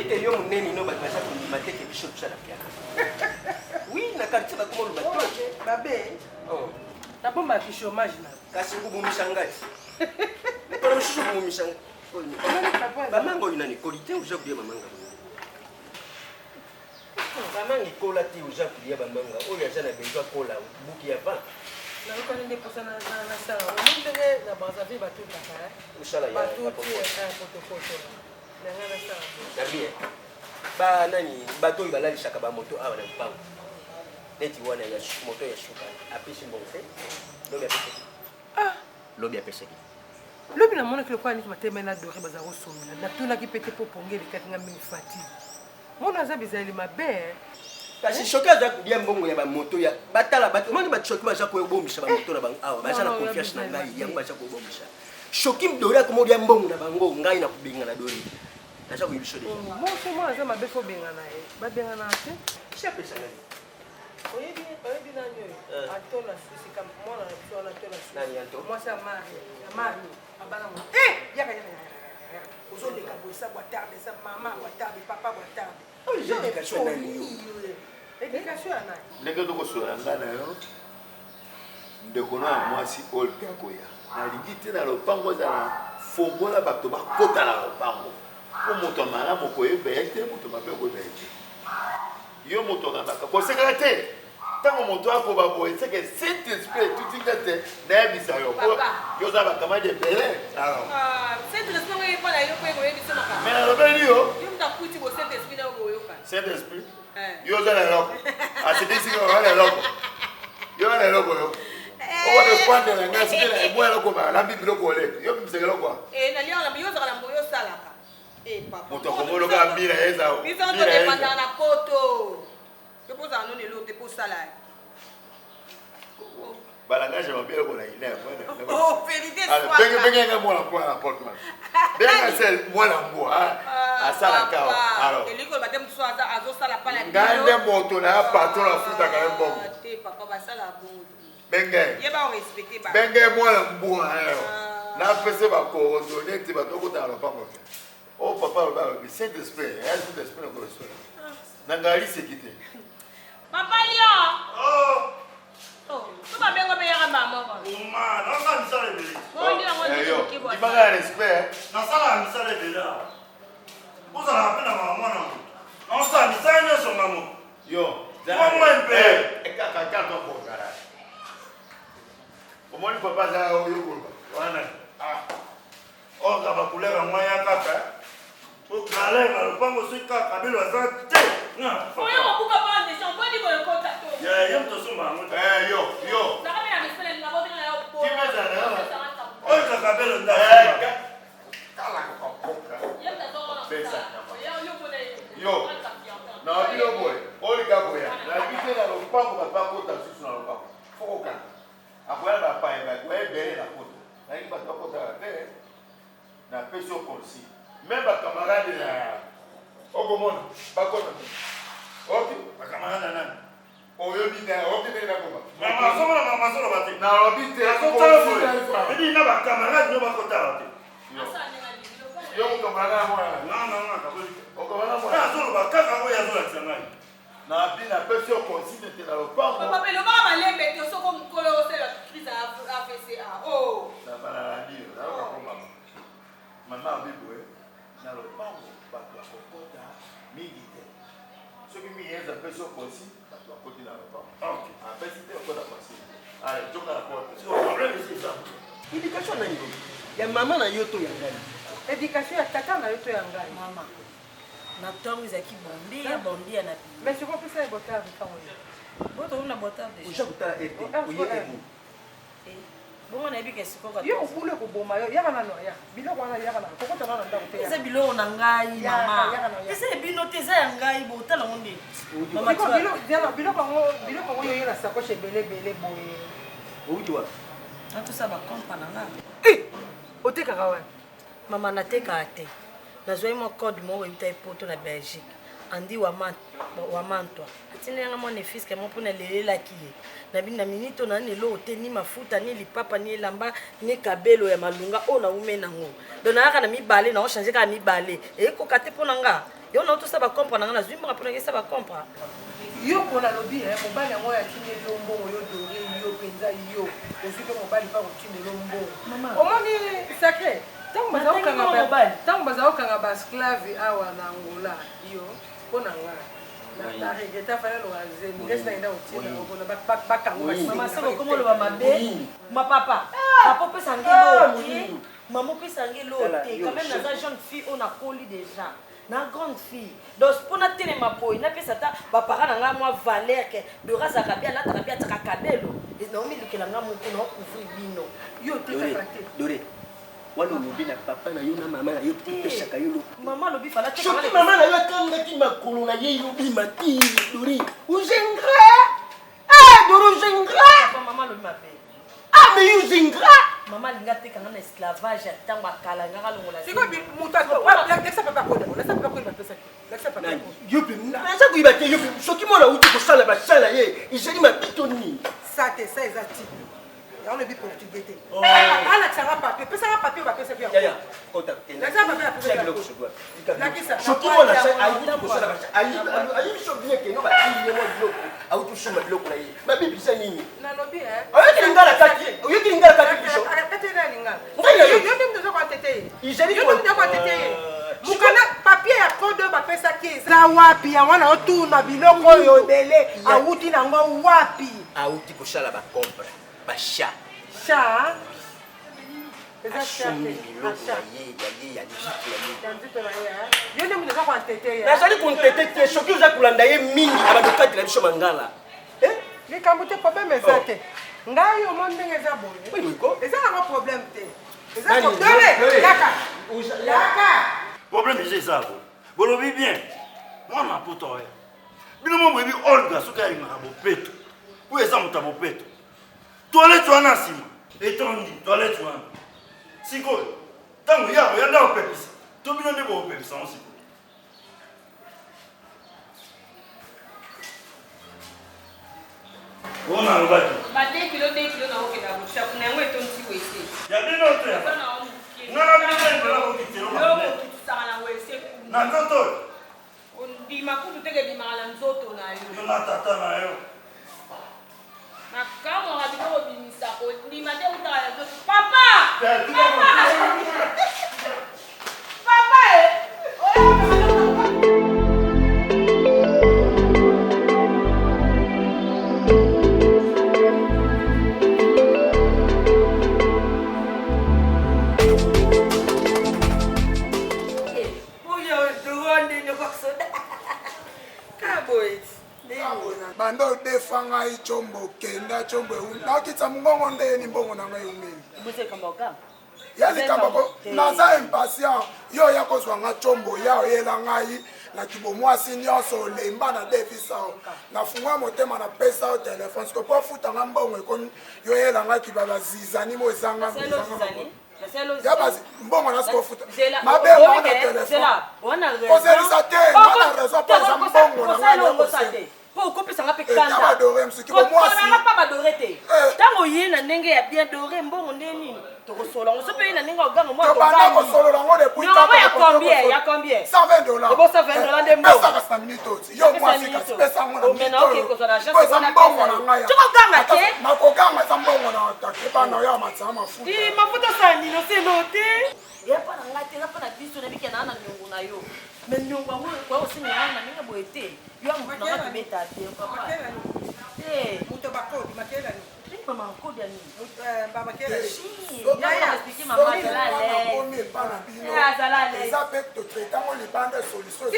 que yo muneni no batmasha kumateke bisho tusala piano. Oui, na quartier ba komo lubato. Babe. Oh. Na bomba ki chômage na. Kasi kubumisha ngati. Nikona mshisho kubumisha. Bamango ina ni qualité ou j'ai oublié bamanga. Bamanga ikola ti ou j'ai oublié bamanga. Oyo acha na besoin kola buki ya vin. Na ko nende posana na sala. Ni ndenge na bazavi batuta ka. Ushala ya. Batuti protocole. Na ngana sala. Nabie. Ba nani bato ibalalishaka ba moto awa na mpango. Neti wana ya moto ya shuka. Apishi mbonse. Lobi apeseki. Ah, lobi apeseki. Lobi na mona kile kwa ni matema na dore baza kosomela. Na tuna kipete popongeli kati nga mingi fati. Mona za bizali mabe. Kasi shoka za kudia mbongo ya ba moto ya batala bato. Moni ba shoki ba za ko bomisha ba moto na ba awa. Ba na confiance na ngai yango ba za ko bomisha. Shoki mdore ko modia mbongo na bango ngai na kubinga na dori. Na za ko yibisho de. Mo so mona za mabe fo benga na e. Ba benga na ate. Chape sana. Oyebi na nyo. Atola sisi kama mwana na pio na tola sisi. Nani anto? Moi ça Marie. Abana mo. Yaka. Ozole ka boisa bwa tarde sa mama bwa tarde papa bwa tarde. Oh, l'éducation nani yo. Éducation ya nani? Ndenge to kosola ngana yo. Ndeko na mwasi olpe akoya. Na lingi te na lopango za na fongola bato bakota na lopango. Po moto malamu koyeba ete moto mabe koyeba ete. Yo moto ngambaka koseka te. Tango moto akoba boye seke Saint-Esprit tutinga te na bisa yo. Yo za bakama de bele. Saint-Esprit ngwe pa na yo ko ngwe biso maka. Mais na lobeli yo. Yo mtakuti bo Saint-Esprit na go yo ka. Saint-Esprit. Yo za na loko. Asidisi ko na loko. Yo na loko yo. Owa de kwande na ngasi na ebwa loko ba na bibilo ko le. Yo bimseke loko. Na liya na yo za na mboyo salaka. Papa. Moto komolo ka mbira eza. Biso to de panda na poto. Je pose à nous les lots pour ça là. Balangage va bien pour la idée. Oh, vérité soit. Benga moi la pour la porte. Benga c'est moi la mbo à sala kao. Alors. Et l'école va dem soit à zo sala pas la. Ngande moto na patron la futa quand même bon. Té papa va sala bon. Benga. Ye ba respecter ba. Benga moi la mbo alors. Na pese ba coordonner te ba to ko ta la pas moi. Oh papa ba Saint-Esprit, Saint-Esprit na ko reçoit. Nangali c'est quitté. Papa Lio. Oh, tu vas bien combien à maman? Uma, non ça me sale bien. Bon, dis moi yo, qui boit. tu m'as respect. Non ça me sale bien. Vous allez appeler maman non. Non ça me sale son maman. Yo, moi un peu. Et kaka ton bon garage. Comment le papa ça yo ko? Wana. Ah. Oh ça va couler en moyen kaka. Pour caler le pango sur kaka bilo ça. Non. On y a beaucoup pas de gens, bon dis bon contact. Ya mto suma. Yo. Ça va bien avec celle là, bon dis là pour. Qui met ça là? Oh kaka bilo nda. Kala ko poka. Y'a ta dora. Pesa. Yo connais. Yo. Na bio boy. Oli ka boy. Na bite na lo pango papa ko ta susu na lo pango. Foko ka. Akwela ba pa ba ko e bere na koto. Na ki ba ko ta te. Na peso konsi. Même ba camarade ya Ogomona, bakona. Ok, Bakamana nani? oyo bina, ok bina koma. Mama solo bati. Na obite, Edi na ba camarade no bakota bati. Yo camarade moi. Non, kabuli. Okomana moi. Na solo ba kaka ko ya solo tsangai. Na bina peso consigne te na lo pango. Papa le mama lembe to soko mkolo c'est la crise à FCA. Oh. Na bana la dio, na ko mama. Mama bibo na lo pango ba kwa kokota mingi te. Soki mi yenza peso consigne ba kwa koti na lo pango. Ok. A pesi te ko da consigne. Allez, joka la porte. So problème c'est ça. Éducation na yo. Ya mama na yo to ya ngani. Éducation ya tata na yo to ya ngai. Mama. Na tongo zaki bondia na pi. Mais je crois que ça est botard de temps. Boto na botard de. Uja kutala ete. Oye ete. Bongo na bika siko ka. Yo okule ko boma yo yaka na no ya. Biloko wana yaka na. Kokota na ndako te. Eza biloko na ngai mama. Eza bino te eza ya ngai botala ngonde. Mama tu biloko ngo yo na sacoche belé boye. Oudi wa. Na tout ça ba kompa na nga. Otekaka wa. Mama nateka ate. Nazoi mo code mo webita ipoto na Belgique. Andi wa mantwa. Atine nga mo ne fiske mo pona lelela kiye. Na bina minito na ne lo te ni mafuta ni lipapa ni lamba ni kabelo ya malunga o na umena ngo. Dona aka na mibale na o changer ka mibale. E ko kate pona nga. yo na to ça va comprendre nga na zwi mba pour que ça va comprendre yo pona lobi mobali yango ya tindi lo mbongo yo dore yo penza yo ozwi pe mobali pa kotindi lo mbongo omoni sacré tango baza okanga basclave awa na Angola yo mpona nga na regreta fana lo azemi ngesi na enda otina okona bakango mama seko komo lo mabe ma papa papa pesa ngelo maman pesa ngelo te quand même na jeune fille on a collé déjà na grande fille donc pour na télé ma boy na pesa ta ba parents na moi valeur que de raza kabia la kabia ta kabelo et na omi likela nga moko na ouvrir bino yo te frate dore wala lobi na papa na yo na mama na yo pesa ka yo mama lobi fala te choki mama na yo kanga ki makolo na ye yo bi mati dore uzengra dore uzengra mama lobi mabe mais uzengra mama linga te kanga na esclavage tango bakala nga longola siko bi mutato laisse papa ko ba pesa laisse papa yo bi naza kuiba te yo bi soki mona uti ko sala ba sala ye izeli mabitoni ça te ça ezati on le dit portugais te ala tsanga papier pesa papier ba pesa bien ya kota laisse papa ya pesa lakisa soki mona sa ayi ko sala ba ayi so bien ke no ba tili mo biloko au tu shuma biloko na ye mabibi sa nini na lobi oyo kilingala kati biso kati na linga Ngai yo ndim ndio kwa tete izeli yo ndim ndio kwa tete mukana papier ya code ba pesa ki za wapi ya wana otuna biloko yo bele awuti nango wapi auti ko sala ba compre ba sha eza shumi biloko na ye ya nzito na ye yo ndim ndio kwa tete ya nazali kontete te soki oza kolanda ye mingi abadokatela biso mangala likambo te problème eza te ngai yo mo ndenge eza boye eza nango problème te eza dole yaka problème eza ezako bolobi bien mwana poto oyo bino mo boyebi olga soki alingaka bopeto po eza moto ya bopeto toilette wana nsima etondi toilette wana sikoyo ntango yako yanda kopepisa to bino nde bokopepisa ngo sikoyo ona alobaki ba 2 kilo na okenda buchafu na yango etonti wese ya bino te ngana bino mpela kokitelo yokokitusaka na wese na nzoto oyo ondima kutu teke bimaka na nzoto na yo yo na tata na yo nakamwaka biloko bimisako ndima te kutaka na nzoto papa bando defa ngai chombo kenda chombo nakitsa mungongo ndeni mbongo na ngai umeli yalikambako naza impatient yo ya kozwa nga chombo ya oyela ngai na kibomwasi nyonso olemba na defisao nafungwa motema na pesa o telefone siko po afutanga mbongo ekoni yoyela ngai kibaba zizani mo ezanga ya basi mbongo na siko futa mabe na telefone ozelisa te na raison pas za mbongo na ngai po kopesanga pe kanda badore msuki bomwasi pa badore te ntango oye na ndenge ya bien dore mbongo ndeni tokosola ngo so mpe ye na ndenge oganga mwa tobanda kosolola ngo depuis ya combien ya combien $120 ebo $120 nde mbongo pesaka sa minute oti yo mwasi kasi pesa ngo na omena oke kozwa na po eza mbongo na ngai tokoganga te nakoganga eza mbongo na take bana yo ya matisa mafuta mafuta sa nino seno te epa na ngai te nga mpa na biso nabike naa na niongo na yo me niongo yango kwa osengaa na ndenge boye te yo amutu nanga tobeta te papa moto bakodi makela mama nkodi ya nini eza mpe totratango libanda solution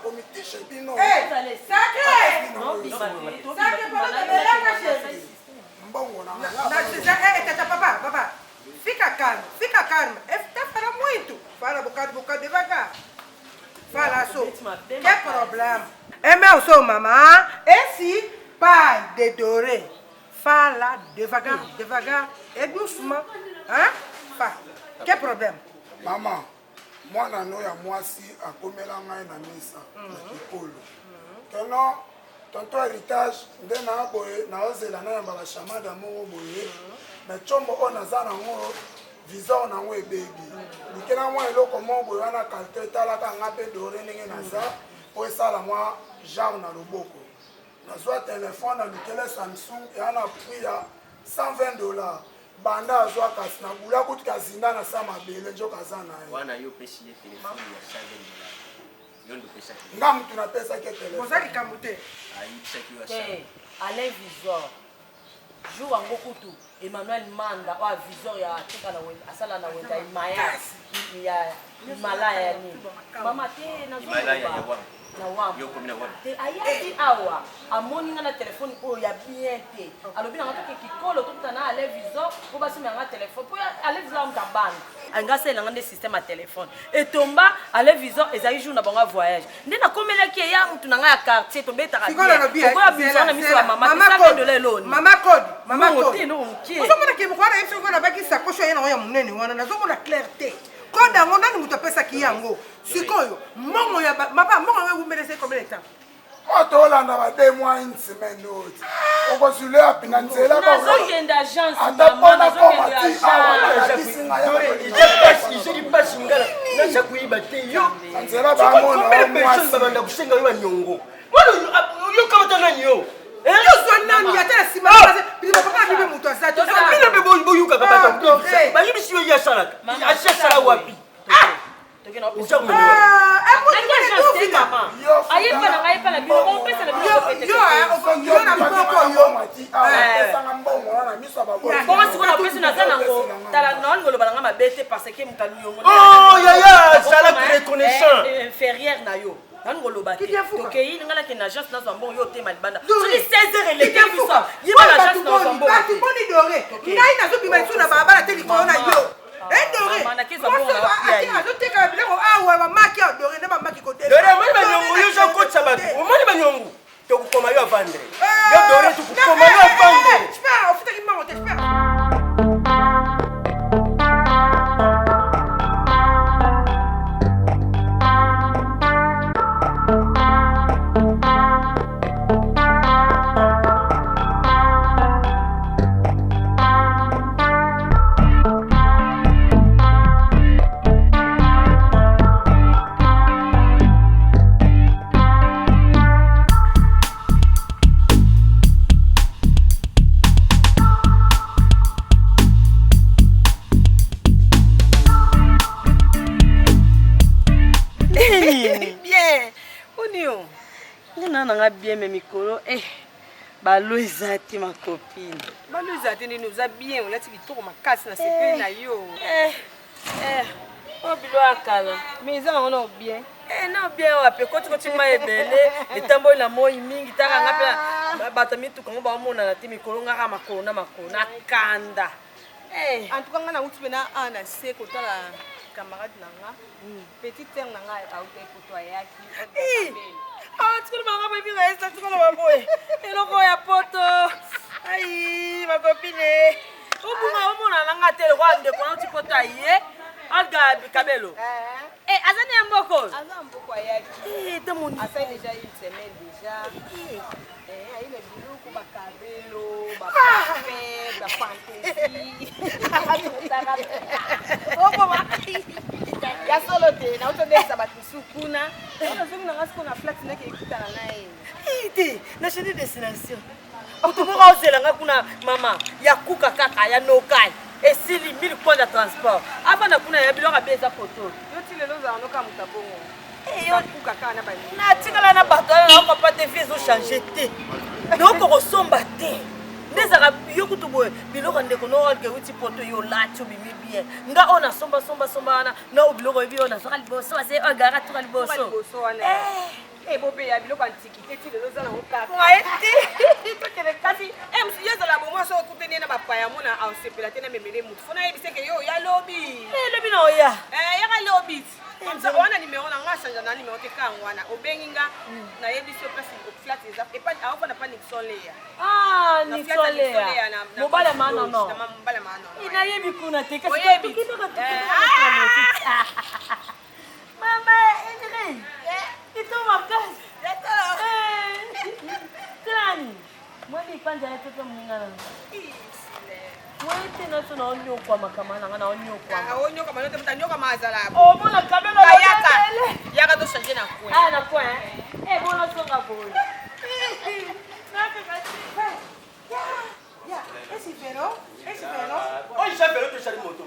komitiche bino mbongo na papa fica calma fala muito fala bocado devagar fala só que problema é meu sou mamãe esse pai de Doré fala devagar et doucement hein fa que problème mama mwana no ya mwasi akomela ngai na misa na kikolo tono tonto héritage nde na boye naozela na yambaka shamada moko boye na chombo oyo naza nango visor nango ebebi likena mwa eloko moko wana qualité etalaka nga mpe dore ndenge naza po esala mwa genre na loboko nazwa telefone na likele Samsung eya na prix ya $120 banda azwa kasi na bula kuti kazinda na sa mabele njo kaza na ye wana yo pesi ye telefone ya $120 yo ndo pesa nga mutu napesaki telefone bozali likambo te ayibisaki yo te Alain Visor jour yango kutu Emmanuel Manda oyo Visor ya atika na asala na wenda ya Himalaya ya nini mama te nazoloba na wambo te ayaki awa amoni nga na telefone oyo ya bien te alobi nanga toke kikolo tokuta na Alain Visor po basimi yanga telefone po Alain Visor amutabana anga asalelanga nde système ya telefone etomba Alain Visor ezali jour na bango voyage nde nakomelaki eya mutu na nga ya quartier tobetaka okoya biso na miso ya mama $100 eloni mama code ozomona ke mokwana yebiso ngo nabaki sakosho ye nango ya monene wana nazomona clarté kode yango nani moto apesaki yango sikoyo mbongo ya mapa mbongo yango ewumelese combien de temps moto olanda ba 2 mois une semaine oti okozule api na nzela nazokende agence ata mpona komati izeli mpasi ngala naza koyiba te yo nzela bamona babanda kusenga yo banyongo yo kamata nani yo yozwa nani ata na nsima papa bibe moto aza te bino mpe boyukaka bato bayebisi yo ye asalaka asala wapi inférieure na yo nangoloba te tokei ngalaki na agence nazwa mbongo yo te malibanda soki 16h eleki biso yiba na agence nazwa mbongo bato boni dore ngai nazobima lisu na balabala te likolo na yo azoteka biloko awa bamaki adore nde bamaki omoni banyongo yo ozokotisa bato omoni banyongo tokukoma yo avandre yo dore tukukoma yo avandre ofutaki mbango te nanga bien me mikolo balo ezati ma copine balo ezati nini oza bien olati bitoko makasi na sepeli na yo o bilo akala mais eza nango na bien na bien wape koti ma ebele etamboli na moi mingi taka nga mpe bato mituka ngo baomonana te mikolo ngaka makolo na kanda en tout cas nga nauti mpe na a na se kotala camarade na nga petit terre na nga auta epoto ayaki tikolo manga bebinga esa tikolo baboye eloko ya poto ai makopine obunga omonana nga te lokwa ndeko na poto aye alga kabelo azani ya mboko aza mboko ayaki temoni asa déjà une semaine déjà aile biluku bakabelo bafantasi ya solo te nautondesa bato sukuna nazongi nanga siko na flat neke ekutana na ye te na chaine destination otomoka ozelanga kuna mama ya kuka kaka ya nokai esili 1000 points de transport avana kuna ya biloko abe eza poto yo ti lelo ozala noka moto abongo kuka kaka na bani natikala na bato wana naokopa te vie ezochange te naokokosomba te nde ezaka yo kutu boye biloko ndeko noolke uti poto yo olati obimi bien nga oyo nasombasomba wana na biloko ebi oyo nazwaka liboso ase oyo gara tuka liboso bobeya biloko antikité ti lelo oza nango kaka tokele kasi yo ezala bomwa so okutani na bapaya mona asepela te na memele mutu fo nayebiseke yo ya lobi lobi na oya yaka lobi wana nimero na nga achanga na nimero te kango wana obengi nga nayebisi yo place flat eza aofana pa Nixon Leya Nixon Leya mobala manono nayebi kuna te kasi mama Edrey ito makasi Klani mwani ipanja ya toto mningana mwete na so na onyo kwa makamana na onyo kwa. Onyo kama yote mtanyoka mazala. Oh mona kabelo Kayaka. Yaka to changer na kwa. Ah na kwa bona songa boy. Esse verão? Oi, já veio tu chari moto.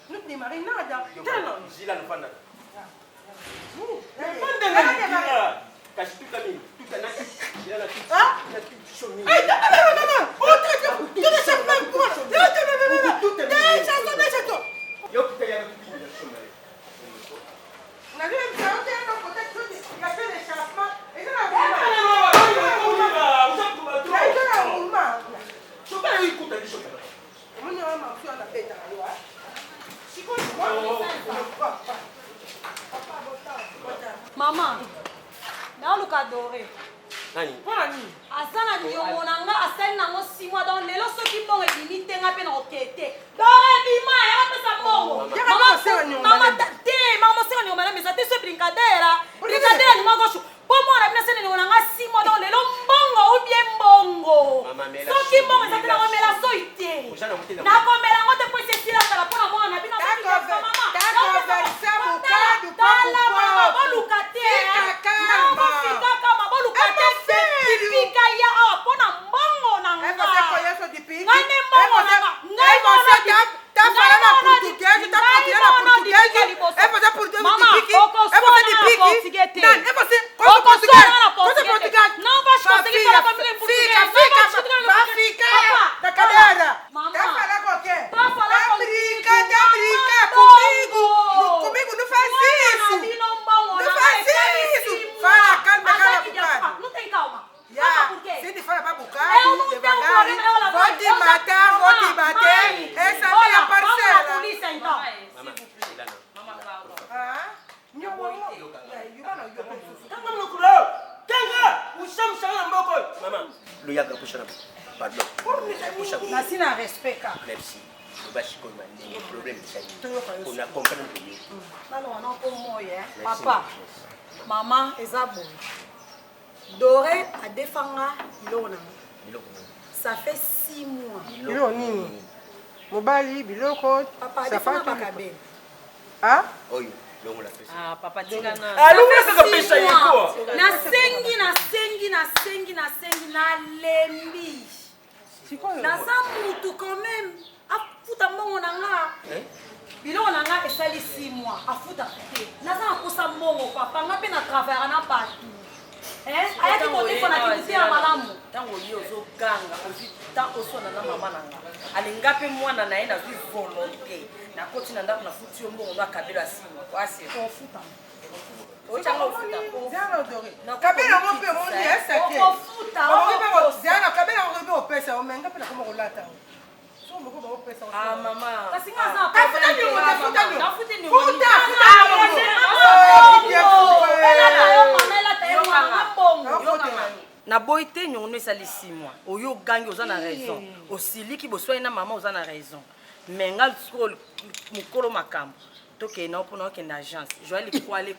Não tem mais nada. Gila no fanda. Maman, na luka doré. Nani? Asana diongo nanga asali nango 6 mois donc lelo soki bongo ebimi tenga pe na okete. Doré bima ya pesa bongo. Mama te, mama sera ni omana mesa te so brincadeira. Brincadeira ni magosho. Pomo na bina sene ni nanga 6 mois donc lelo mbongo ou bien mbongo. Soki bongo esa te na omela so ite. Na komela ngote po se sila sala pona mwana na bina so mama. Merci. On a compris un peu. Papa, maman, Ezabo. Doré a défendu Ilona. Ça fait 6 mois. Ilona. Mobali, biloko. Papa, défendu Bakabe. Ah? Oui. Ah, papa tika na. Nasengi na lembi. Naza mutu quand même. Afuta mbongo nanga. Biloko nanga esali 6 mois. Afuta te. Naza nakosa mbongo papa nga pe na travailler na batu. Ayaki kotefa na kiti ya malamu. Tango yo zo ganga, ozi tango sona na mama nanga. Alinga pe mwana na ye na zwi volonté. Na koti na ndako na futi yo mbongo na kabelo asimo. Kwasi Ofuta. Ochanga ofuta. Zana odore. Kabela mo pe mo ni esake. Ofuta. Zana kabela mo pe opesa o menga pe na komo kolata. So mo ko ba opesa o. Ah mama. Kasi nga za Kafuta ni mo futa ni. Nafuti ni Futa. Na boite nyongo esali 6 mois. Oyo gangi oza na raison. Osiliki boswai na mama oza na raison. Menga skol mukolo makambo. Toke na opona okenda agence. Joël Kwale.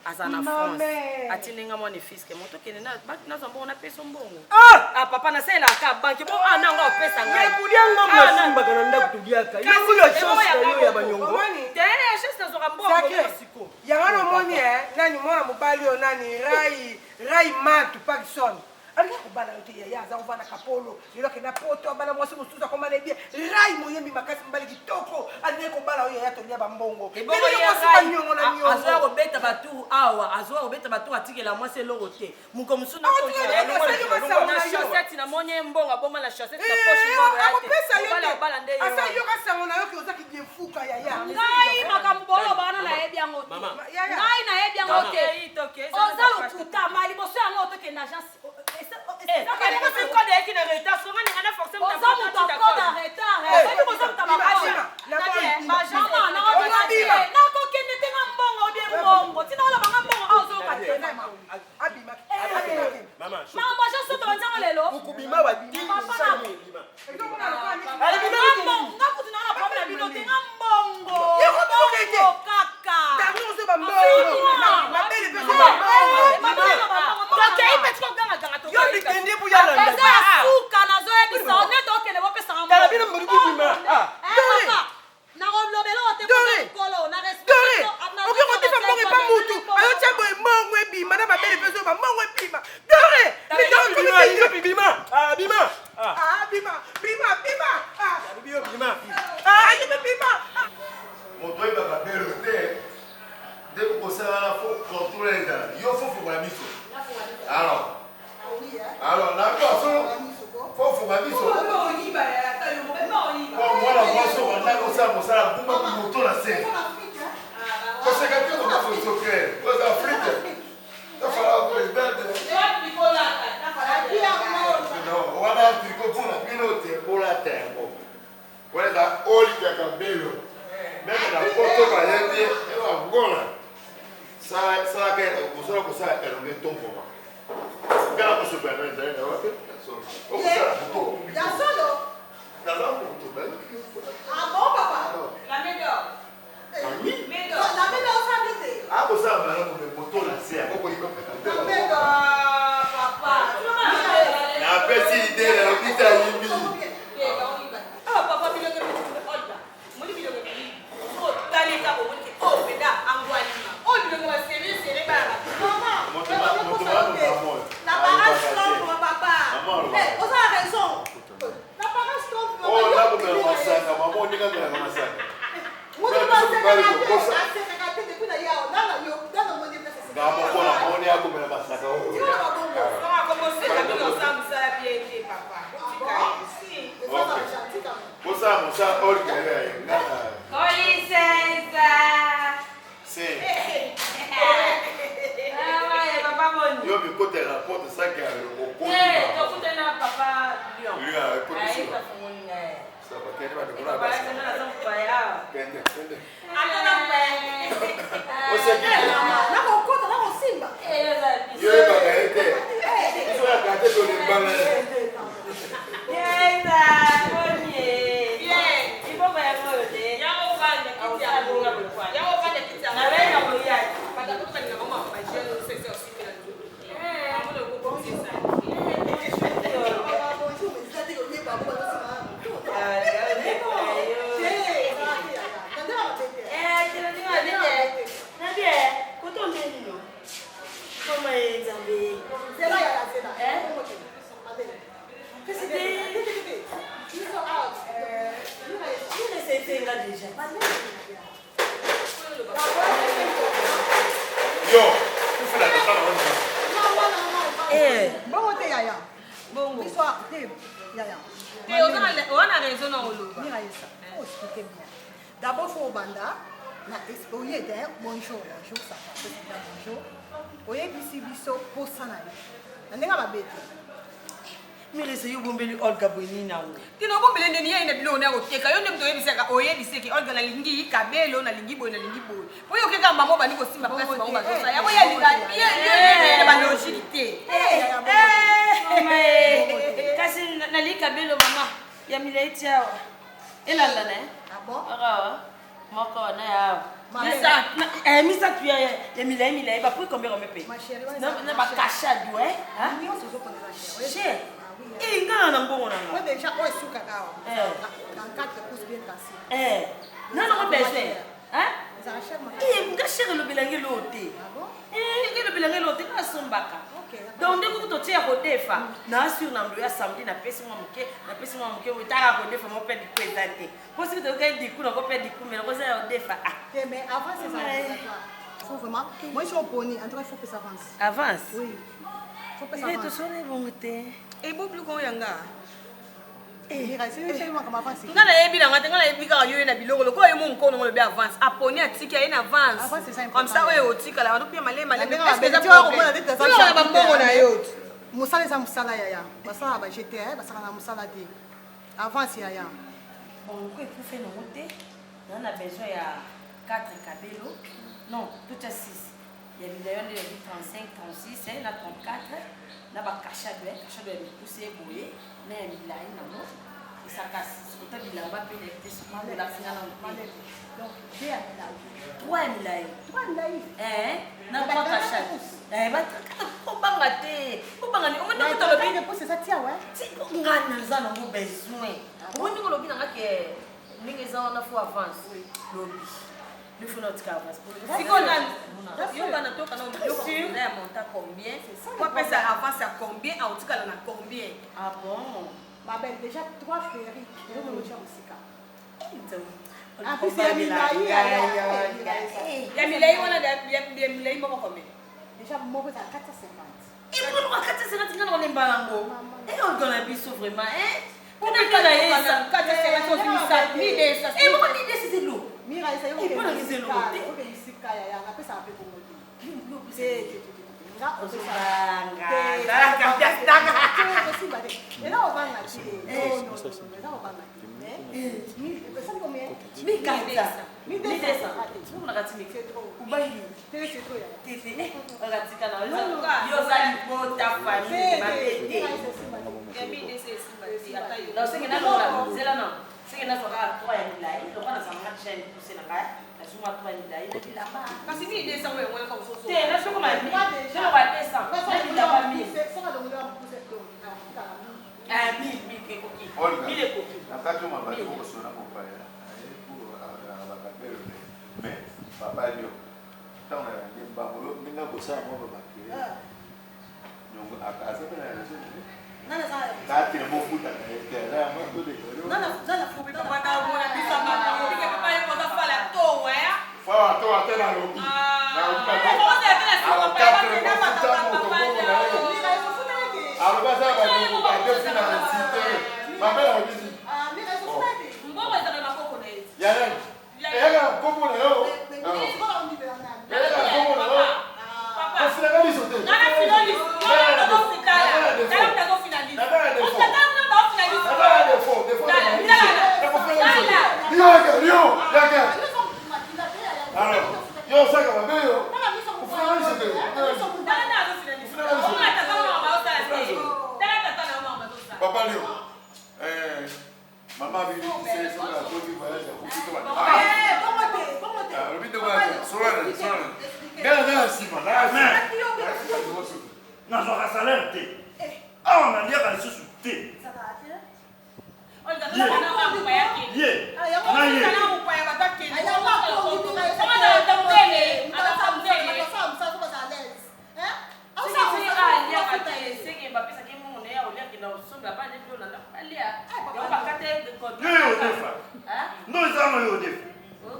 Azana France. Atinenga mwana fils ke moto kene na banki na zombo na pesa mbongo. Ah papa na sela ka banki bo nanga opesa ngai. Kulianga mnashimba kana nda kutuliaka. Yango yo chance yo ya banyongo. Tele ya chance zo mbongo siko. Yangano moni nani mwana mobali o nani Rai Matu Pakistan. Ali kubala yote ya za uvana kapolo. Yilo kena poto bana mwasi musuza kwa mane bia. Rai moyembi makasi mbali kitoko. Ali kubala yo ya tolia bambongo. Bilo yo mwasi nyongo na nyongo. Azwa ko beta batu awa, azwa ko beta batu atikela mwasi lorote. Muko musuna ko na chaussette na monye mbongo boma na chaussette na poche mbongo yate. Bala nde yo. Asa yo kasango na yo ki ozaki diefuka ya. Ngai makambolo bana na yebi yango. Ngai na yebi yango te. Oza lokuta mali boso yango to ke na agence. ça va faut contrôler ça. Il faut la mise. Alors. Alors là faut la mise. Voilà, moi on a comme ça la bombe moto la scène. Parce que quand on va faire ce créer, on va Afrique. Ça fera président. Non, on a tricot pour la pilote pour la terre. Voilà la oli ya cabelo. Même la photo va y aller, elle va gola. Ça que vous ça elle est tombe pour moi. Quand on se perd dans les Ah bon, papa? La médor. La médor, ça veut dire. Ah, vous savez, madame, vous moto la serre. La médor, papa. La petite idée, la petite alibi. Ah, papa, il y a des petits Olga. Moi, il y a des petits. Oh, t'as les gars, oh, mais là, en Guadeloupe. Oh, il y a des séries, c'est les barres. Maman, l'apparence trompe, papa. Eh, vous avez raison. L'apparence trompe. Oh, là, vous me massacrez. Maman, on dit que vous me massacrez. Moi, je pense que d'abord, il faut banda. Bonjour, ça va. Bonjour. Vous avez biso pour ça. Mais les yeux bombés Olga Bonina. Tu n'as pas besoin de nier une blonde au Teka. On aime de dire que Oye dit que Olga la lingi, Cabello, la lingi boy, la lingi boy. Pour que quand maman va négocier ma place, maman va ça. Ya voya liga, la logique. Kasi nali Cabello mama. Ya milaitia. Elala ne? Ah bon? Ah, moko na ya. Misa tu ya milai ba pour combien on me paye? Ma chérie, na ba cacha doué, hein? Chérie. Eh, ngana mbongo na. Moi déjà, on est sous cacao. Dans 4 pouces bien cassés. Non, non, besoin. Hein? Ça achète ma. Nga chérie le bilangi loté. Ah bon? Le bilangi loté na sombaka. Donc dès que tu tiens au défa, na sur na mdoya samedi na pesi moi muke utaka ko defa mo pe di présenter. Parce que tu gagnes du coup na ko pe di coup mais ko ça au défa. Mais avant c'est ça. Faut vraiment. Moi je suis au pony, en tout cas il faut que ça avance. Avance. Oui. Faut que ça Il est avance. tout sonné bon té. Et bon plus qu'on yanga. C'est seulement comme avance. Ngala ebi na ngata ngala ebi ka yo na biloko ko ye mon kono le avance aponi atiki en avance comme ça ouais otika la ndopia male mais est-ce que tu vas comprendre avec tes ça ba mbongo na yo musala eza musala yaya basala ba GTR basala na musala de avance yaya Bon ko pour faire no moté on a besoin ya 4 Cabello non tout à 6 il y a d'ailleurs de 35 36 na 34 na ba cacha de pousser boyer na ya milai na mo isakasi kota bilamba pe le pesuma de la finale donc j'ai 3 milai na ba cacha ba ko banga te ko banga ni o mo to lo bi pour ça tia ouais ti ngana za na mo besoin o ni ko lo bi na ke ningi za na fo avance lobi il faut notre avance si on a yo bana toka na yo na monta combien quoi peut ça avance à combien en tout cas na combien ah bon bah ben déjà 3 féeriques et on le tient aussi Ya milei wana ya milei moko kome. Déjà moko za 450. Et pour moi 450 ngana on embalango. Et on donne biso vraiment On a qu'à la esa. 450 finisa ni desa. Et moi ni desa c'est l'eau. Mira esa yo. Et pour la c'est l'eau. O be isika ya na pesa ape ko ngoti. Nga o Banga. Ela o banga ti. No. Ela o banga ti. Pesa combien? Mi casa. Mi desa. Nous on a gâté mi. Ubayi. C'est trop ya. Tete. On a gâté kana. Yo sali po ta famille ma tete. Ya mi desa simba. Ata yo. Non, c'est que na c'est là non. C'est que na soka 3 ya milai. Donc on a ça marche chaîne pousser na kaya. La suma 3 ya milai. La ba. Kasi mi desa wewe ka usoso. Te na soko ma mi. Je le vois desa. Même la ba mi. C'est ça donc là pour cette donc. Ah mi ke koki. Mi le koki. Nakati mabaki kusona kupaya. Mais papa dio. Tanga ya mbango ninga kosa mo babaki. Nyongo akaza pena lezo. Nana ça. Kati mo futa na etera ma to de. Nana futa. Bana bona bisa mama. Ndike papa yako za fala to we. Fala to atena lobi. Na uka. Ko za tena si papa yako na mata papa. Mira eso futa yake. Alubaza ba ni ko ade fina site. Mama ya obizi. Mira eso futa yake. Mbona za na koko na hizi. Yana. Ega komo na yo. Papa Leo. Maman vit c'est ça la bonne voyage pour tout le nazwaka salaire te awa naliaka lisusu te ye na ye yo odefa ndo ezana yo odefa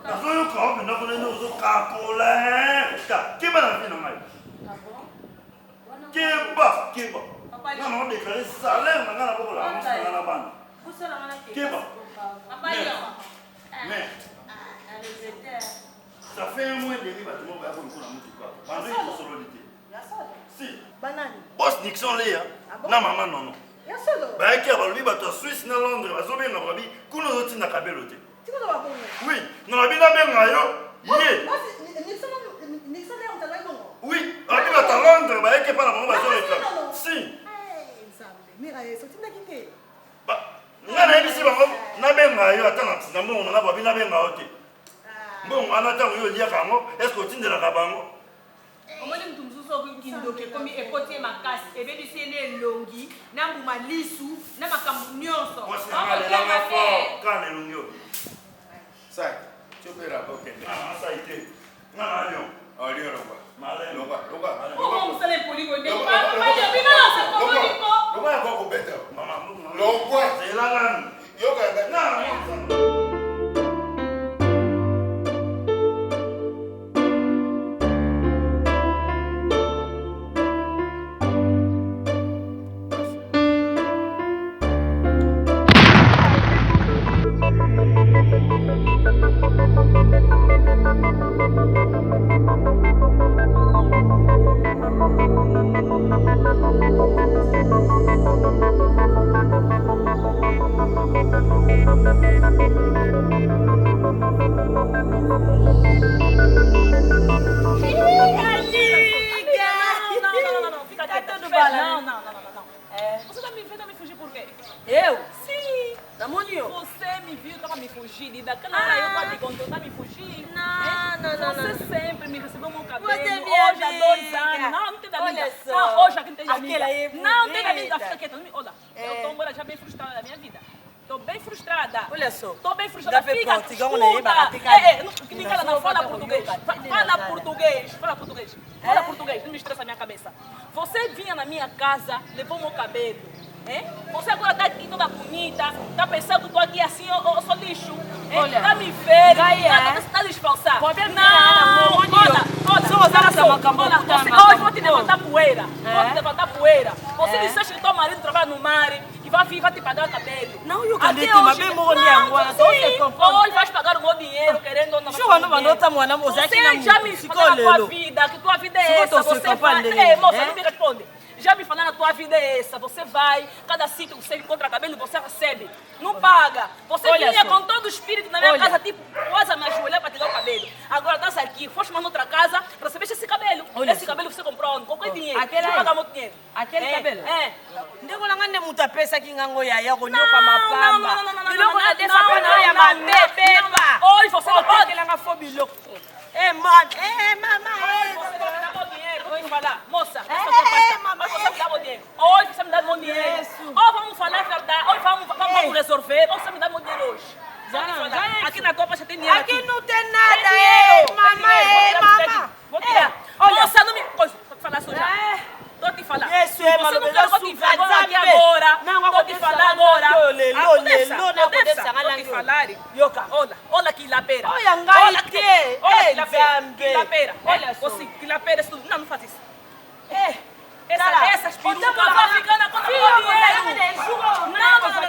nazoyoka openda konene ozokakola keba na vi na ngai keba nga na odeklare salaire na nga na bokola amusanga na bana keba mais ça fait un mois et demi bato moko baya kolokona motuka banzoi kosololi te si bos nixon leya na mama nono bayaki ya balobi bato ya Suisse na Londres bazobenga babi kuna ozotinda kabelo te oui nalobi nabenga yo ye oui babi bato ya Londres bayaki epa na bango bazoleka si nga nayebisi bango nabenga yo ata na mbongo nanga babi nabenga yo te mbongo wana ntango yo oliaka yango eske otindelaka bango omoni mutu mosusu okindoke komi ekoti ye makasi ebebisi ye na elongi na mbuma lisu na makambo nyonso alelanga fort kana elongi oyo Sai, chopera okende. sai te nga na lion Olio longa. malai omo mosala epolingo nde binonosekomoliko Longa ya kwa kubeta. mama Longwa. zelangani Yoga na Não me estressa a minha cabeça. Você vinha na minha casa, levou meu cabelo. Você agora está aqui toda bonita, está pensando que estou aqui assim, eu sou lixo. Tá me ver, tá disfarçado. Não, hoje vou te levantar poeira. Vou te levantar poeira. Você disseste que teu marido trabalha no mar e vai te pagar o cabelo. Não, eu canto mas bem morrer agora. Hoje vais pagar o meu dinheiro, querendo ou não. Você já me falou na tua vida, que tua vida é essa. Você vai... Ei, moça, não me responde. Já me falando, a tua vida é essa. Você vai, cada sítio que você encontra cabelo, você recebe. Não paga. Você vinha com todo o espírito na minha casa, tipo, quase a me ajoelhar para te dar o cabelo. Agora estás aqui, foste mais noutra casa, recebeste esse cabelo. Esse cabelo você comprou onde? Com qual dinheiro? Já paga muito dinheiro. Aquele cabelo? É. Ndeko langa ne muta pesa kingango ya Não, konyoka mapamba. não. Biloko na desa pena ya mabeba. Hoje você não pode. Aquele langa fo biloko. Mama, Você vai me dar meu dinheiro. Vou te falar. Moça, você me dá meu dinheiro. Hoje você me dá meu dinheiro. Ou vamos falar a verdade, ou vamos resolver, ou você me dá meu dinheiro hoje. Aqui na Copa já tem dinheiro. aqui não tem nada, mama. Vou tirar. Moça, não me... Vou te falar suja. Tô te falando. Isso é, você não quer que eu te fale aqui agora. Não, vou te falar agora. Não, te falar. Olha aqui, lapera. Olha, ngai que. Olha, lapera. Olha, você, que lapera, isso tudo. Não faz isso. Essas perucas vão ficando com o dinheiro.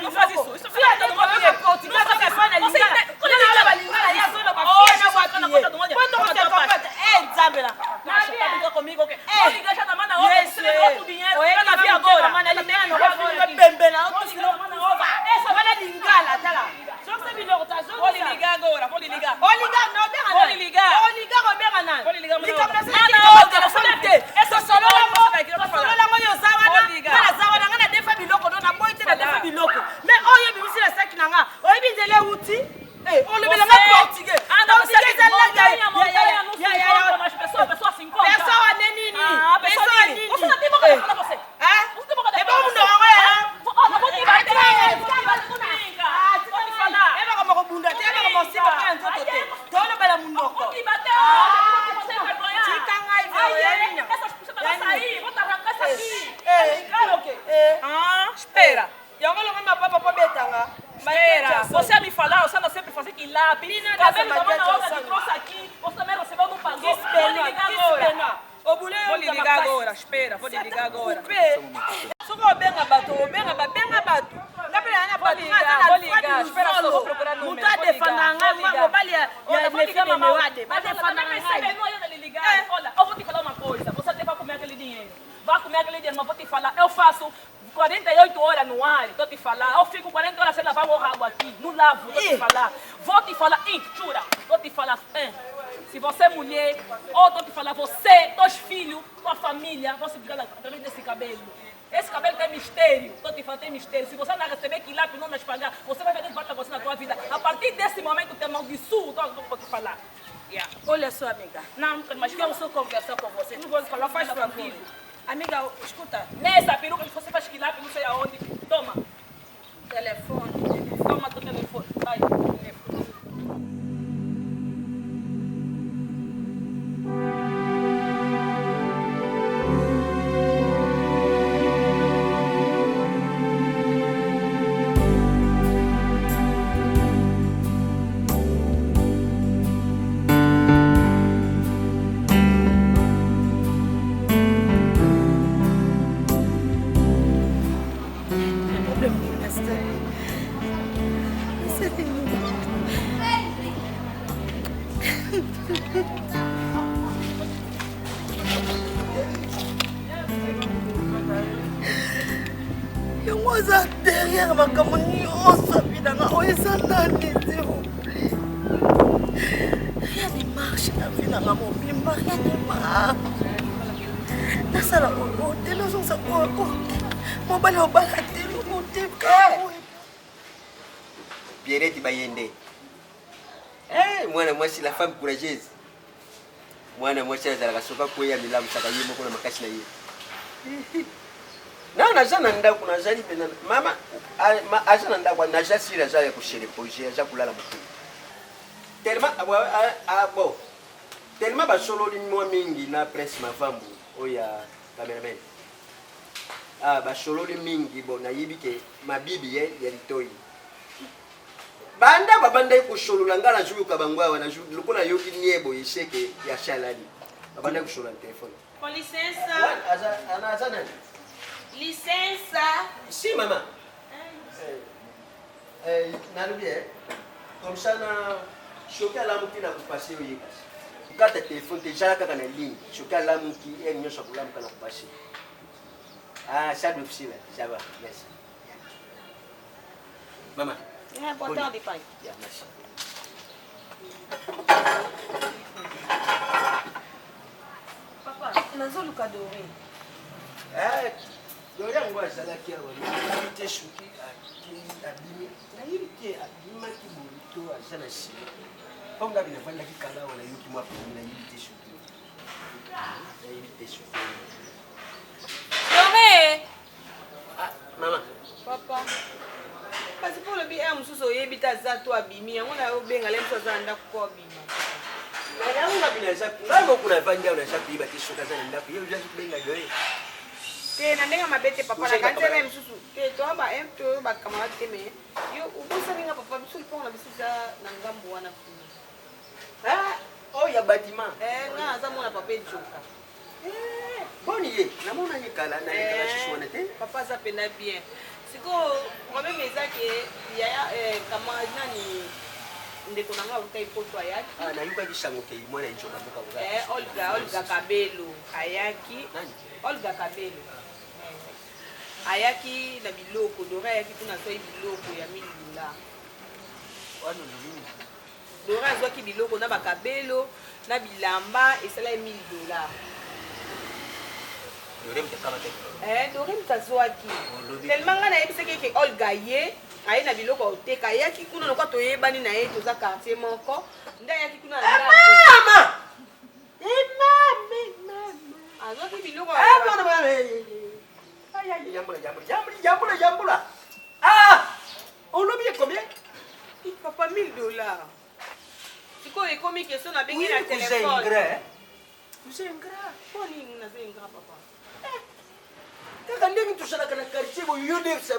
Não faz isso. Isso fica dando meu dinheiro. Não faz isso. Você entende? Tá brincando comigo o quê? Vou ligar já na mão na outra. Você levou outro dinheiro. Ela na via agora. Vou lhe ligar agora. Vou lhe ligar. Espera. Você me falar, você não sempre fazer que lápis. Cabelo da mão na outra que trouxe aqui. Você também recebeu no pagou. Vou lhe ligar agora. Espera, vou lhe ligar agora. Vou ligar. Espera só, vou procurar no número. Vou ligar. Olha, eu vou te falar uma coisa. Você até vai comer aquele dinheiro. Vai comer aquele dinheiro, mas vou te falar. Eu faço 48 horas no ar, estou te falar. Eu fico 40 horas sem lavar o rabo aqui. Não lavo, vou te falar. Vou te falar, chura. Vou te falar, se você é mulher, ou estou te falar, você, teus filhos, tua família, vão se brigar através desse cabelo. Esse cabelo tem mistério. Estou te falando, tem mistério. Se você não receber que lápis não nos pagar, você vai ver que vai você na tua vida. A partir desse momento, tem maldiçoado, vou te falar. Olha só, amiga. Não, mas Eu só conversar com você. Não vou falar, faz tranquilo. Amiga, escuta. Nessa peruca que você faz que lápis, não sei aonde. Toma. Telefone. Toma teu telefone. Vai, telefone. Eu usa derrière makambo nyonso vida nga oyo eza nani s'il vous plaît. Rien ne marche na vie nanga mobimba, rien ne marche. Nasala oyo te nazongisa oyo mobali obala te lobo te Pierrette Bayende. Mwana mwasi la femme courageuse. Mwana mwasi azalaka soka koya milamu saka ye moko na makasi na ye. Na naza na ndako nazali pena mama aza na ndako naza sira za ya kushele projet aza kulala mukulu. Tellement bon. Tellement basololi mwa mingi na presse mavambu oya cameraman. Basololi mingi bon nayibi ke mabibi ya litoi. banda babanda ikusholola ngala juu kabangwa wana juu lokola yoki niebo yesheke ya shalani babanda ikusholola telefone Com licença. Aza nani? Licença. Si mama. Nalubi comme ça na choqué à la mouki na kupasser oye kasi kata téléphone déjà kaka na ligne choqué à la mouki et nyo shakula mka na kupasser ça doit faire ça va merci maman Important de pai. merci Papa, nazoluka Doré. Dore yangu azalaki awa te choqué abimi nayebi te abimaki bolito aza na nsima mpo ngabi navandaki kala awa nayoki mwa pomi nayebi te choqué nayebi te choqué Doré. mama Papa. Kasi pour le bien mosusu oyebi ta za to abimi yango na obenga le mosusu aza na ndako po abima. yango ngabi naza ngai moko navandi awa naza koyeba te choqué aza na ndako ye ozaki kubenga doye Te na ndenge mabe te papa na kanisa na mosusu te to ba em to ba camarade te me yo ubosani nga papa biso lipongo na biso za na ngambo wana kuna oyo ya bâtiment nga aza mona papa ejoka boni ye namonani kala nalekala susu wana te papa aza pena bien sikoyo problème eza ke yaya camarade nani ndeko na nga uta ipoto ayaki nayokaki sango ke mwana ejoka mboka Olga Kabelo ayaki Olga Kabelo ayaki na biloko Dora ayaki kuna so biloko ya $1000 wana nini Dora azwaki biloko na bakabelo na bilamba esala $1000 Dore mtakama te Dora mtazwaki tellement nga nayebisaki ke Olga ye aye na biloko oteka ayaki kuna lokwa toyebani na ye toza quartier moko nde ayaki kuna na mama azwaki biloko Jambula. On a combien? Papa $1000. Sikoyo ekomi question na bengi na téléphone. Vous êtes ingrat. Vous êtes ingrat. Poni na ze ingrat papa. Kaka ndenge tusalaka na quartier bo yode sa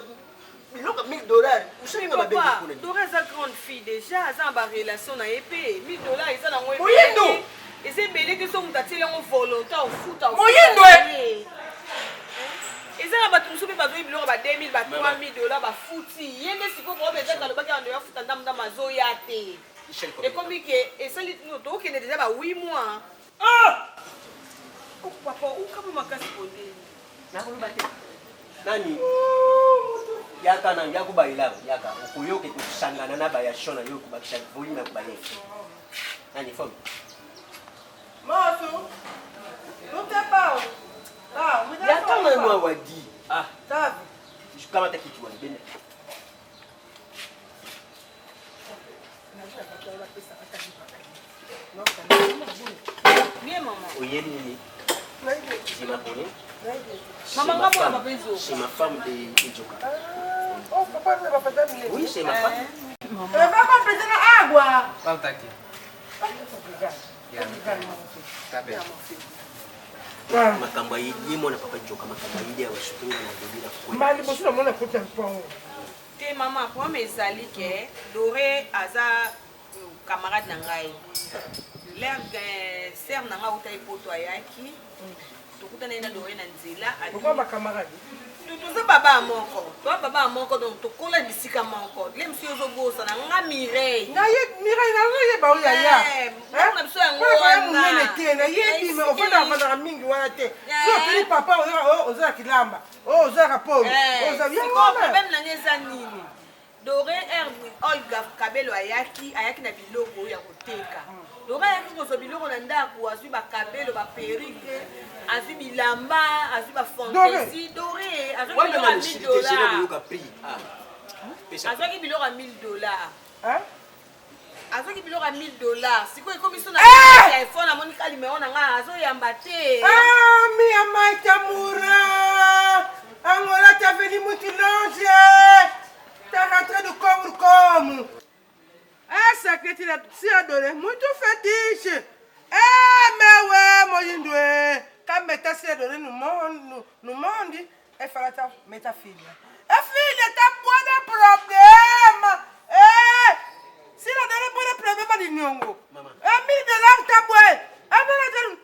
biloko $1000. Usalinga mabengi kuna. Dora eza grande fille déjà aza ba relation na épée $1000 eza na ngwe. Moyindo. Eza ebele ke so mutati lango volontaire ofuta. Moyindo. Eza na bato mosusu mpe bazoi biloko ba $2000 ba $3000 bafuti ye nde sikoyo koyo mpenza kalobaki ando yafuta ndamudambu azoya te ekomi ke esali tokokende deja ba 8 mois papa ukabo makasi pondeni nakoloba te nani yaka na yakubayila yaka okoyoke kosangana na bayashona yo kobakisa volume ya kobaye nani fome mosu tutepao yaka mwa wadi safi kama hata kitu wanibene bien maman oyeni nini sima pone maman ngamo na mapenzo c'est ma femme de Njoka oh papa ne va pas terminer oui c'est ma femme maman va pas prendre na agua Qual tá aqui? makambo yimo na papa Njoka makambo yidi ya washutunga na debila kwa mali bosu na mona kota mpango te mama problème ezali ke Doré aza camarade na ngai l'air ser na ngai uta epoto ayaki tokutana na Doré na nzela pourquoi ma camarade toza baba moko toza baba moko donc tokola bisika moko le monsieur ozobosa na nga Mireille na ye Mireille na ye ba oya ya na biso yango wana te na ye bi me ofanda fanda mingi wana te so tuli papa oza kilamba oza kapolo oza bien problème na ngeza nini Doré Olga Kabelo ayaki na biloko ya koteka Doré ayaki kozwa biloko na ndako azwi bakabelo baperike azwi bilamba azwi bafantaisie Doré azwi biloko ya $1000 azwaki biloko ya $1000 sikoyo ekomi so na telefone amonika limero na ngai azoyamba te mi amaitamura angola taveli mutilange t'es rentré de comme secrétaire si adoré muito fétiche mais ouais moyindwe quand meta si adoré nous monde e falata meta fille e fille ta pas de problème maman. $1000 taboué.